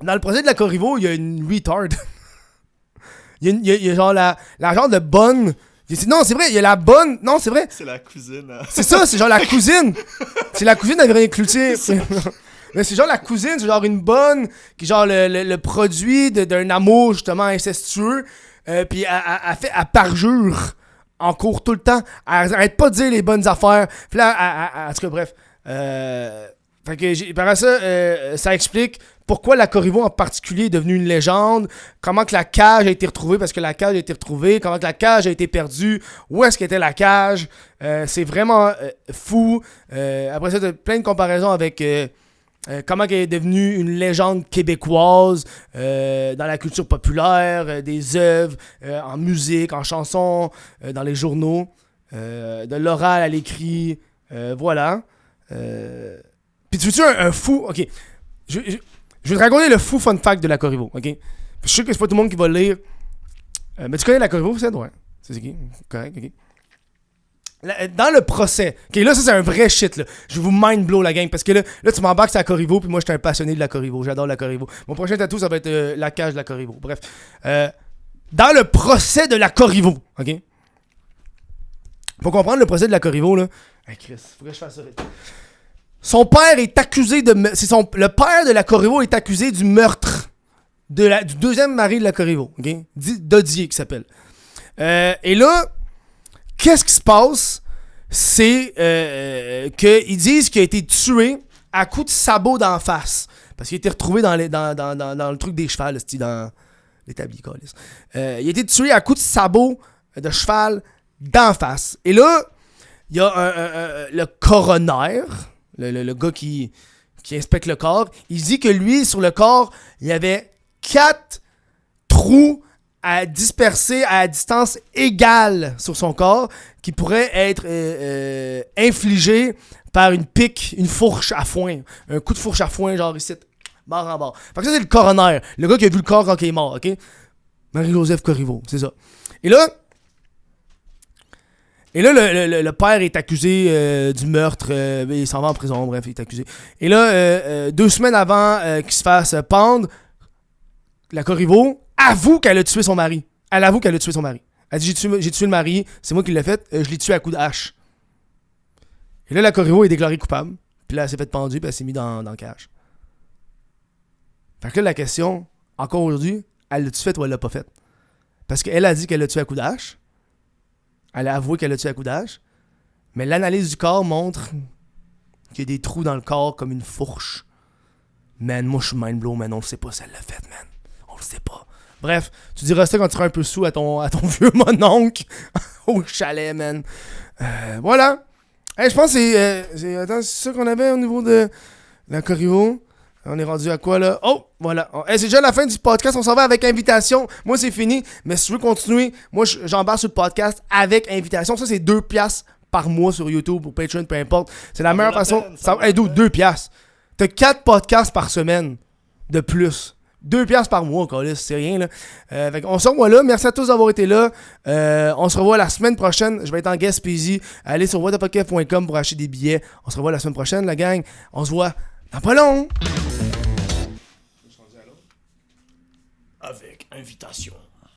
dans le procès de la Corriveau, il y a une retard. il y a genre la genre de bonne Non, c'est vrai, il y a la bonne... Non, c'est vrai. C'est la cousine. Hein. C'est ça, c'est genre la cousine. C'est la cousine d'Adrien Cloutier. Mais c'est genre la cousine, c'est genre une bonne, qui est genre le produit d'un amour justement incestueux. Puis elle parjure en cours tout le temps. Elle arrête pas de dire les bonnes affaires. Puis là, en tout cas, bref. Fait que par ça, ça explique pourquoi la Corriveau en particulier est devenue une légende, comment que la cage a été retrouvée, parce que la cage a été retrouvée, comment que la cage a été perdue, où est-ce qu'était la cage. C'est vraiment fou. Après ça, t'as plein de comparaisons avec comment elle est devenue une légende québécoise dans la culture populaire, des œuvres, en musique, en chansons, dans les journaux, de l'oral à l'écrit, voilà. Puis tu veux-tu un fou... Ok, je vais te raconter le fou fun fact de la Corriveau, ok? Je sais que c'est pas tout le monde qui va le lire. Mais tu connais la Corriveau, c'est ouais. C'est qui? Correct, ok. Dans le procès, ok, là, ça c'est un vrai shit, là. Je vais vous mind blow la gang, parce que là tu m'embarques sur la Corriveau, puis moi, je suis un passionné de la Corriveau. J'adore la Corriveau. Mon prochain tatou, ça va être la cage de la Corriveau. Bref. Dans le procès de la Corriveau, ok? Pour comprendre le procès de la Corriveau, là. Hey, Chris, faut que je fasse ça. Son père est accusé de... Le père de la Corriveau est accusé du meurtre du deuxième mari de la Corriveau, ok? Dodier, qui s'appelle. Et là... Qu'est-ce qui se passe? C'est qu'ils disent qu'il a été tué à coups de sabot d'en face. Parce qu'il a été retrouvé dans le truc des chevals, dans l'établi, il a été tué à coups de sabot de cheval d'en face. Et là, il y a le coroner, le gars qui inspecte le corps. Il dit que lui, sur le corps, il y avait 4 trous à disperser à distance égale sur son corps qui pourrait être infligé par une pique, une fourche à foin. Un coup de fourche à foin, genre ici, barre en barre. Fait que ça, c'est le coroner, le gars qui a vu le corps quand il est mort, ok? Marie-Joseph Corriveau, c'est ça. Et là, le père est accusé du meurtre, il s'en va en prison, bref, il est accusé. Et là, 2 semaines avant qu'il se fasse pendre, la Corriveau avoue qu'elle a tué son mari. Elle avoue qu'elle a tué son mari. Elle dit j'ai tué le mari, c'est moi qui l'ai fait, je l'ai tué à coups de hache. Et là, la Corriveau est déclarée coupable. Puis là, elle s'est fait pendu, puis elle s'est mise dans le cage. Fait que là, la question, encore aujourd'hui, elle l'a-tu fait ou elle l'a pas fait? Parce qu'elle a dit qu'elle l'a tué à coups de hache. Elle a avoué qu'elle l'a tué à coups de hache. Mais l'analyse du corps montre qu'il y a des trous dans le corps comme une fourche. Man, moi, je suis mind blow, man. On le sait pas si elle l'a fait, man. On le sait pas. Bref, tu diras ça quand tu seras un peu sous à ton vieux mononcle au chalet, man. Voilà. Hey, je pense que c'est ça qu'on avait au niveau de la Corriveau. On est rendu à quoi, là? Oh, voilà. Hey, c'est déjà la fin du podcast. On s'en va avec invitation. Moi, c'est fini. Mais si tu veux continuer, moi, j'embarque sur le podcast avec invitation. Ça, c'est 2$ par mois sur YouTube ou Patreon, peu importe. C'est la meilleure façon. Hey, 2$. T'as 4 podcasts par semaine de plus. 2$ par mois, câlisse, c'est rien, là. On se revoit là. Merci à tous d'avoir été là. On se revoit la semaine prochaine. Je vais être en guest busy. Allez sur whatthepodcast.com pour acheter des billets. On se revoit la semaine prochaine, la gang. On se voit dans pas long. Avec invitation.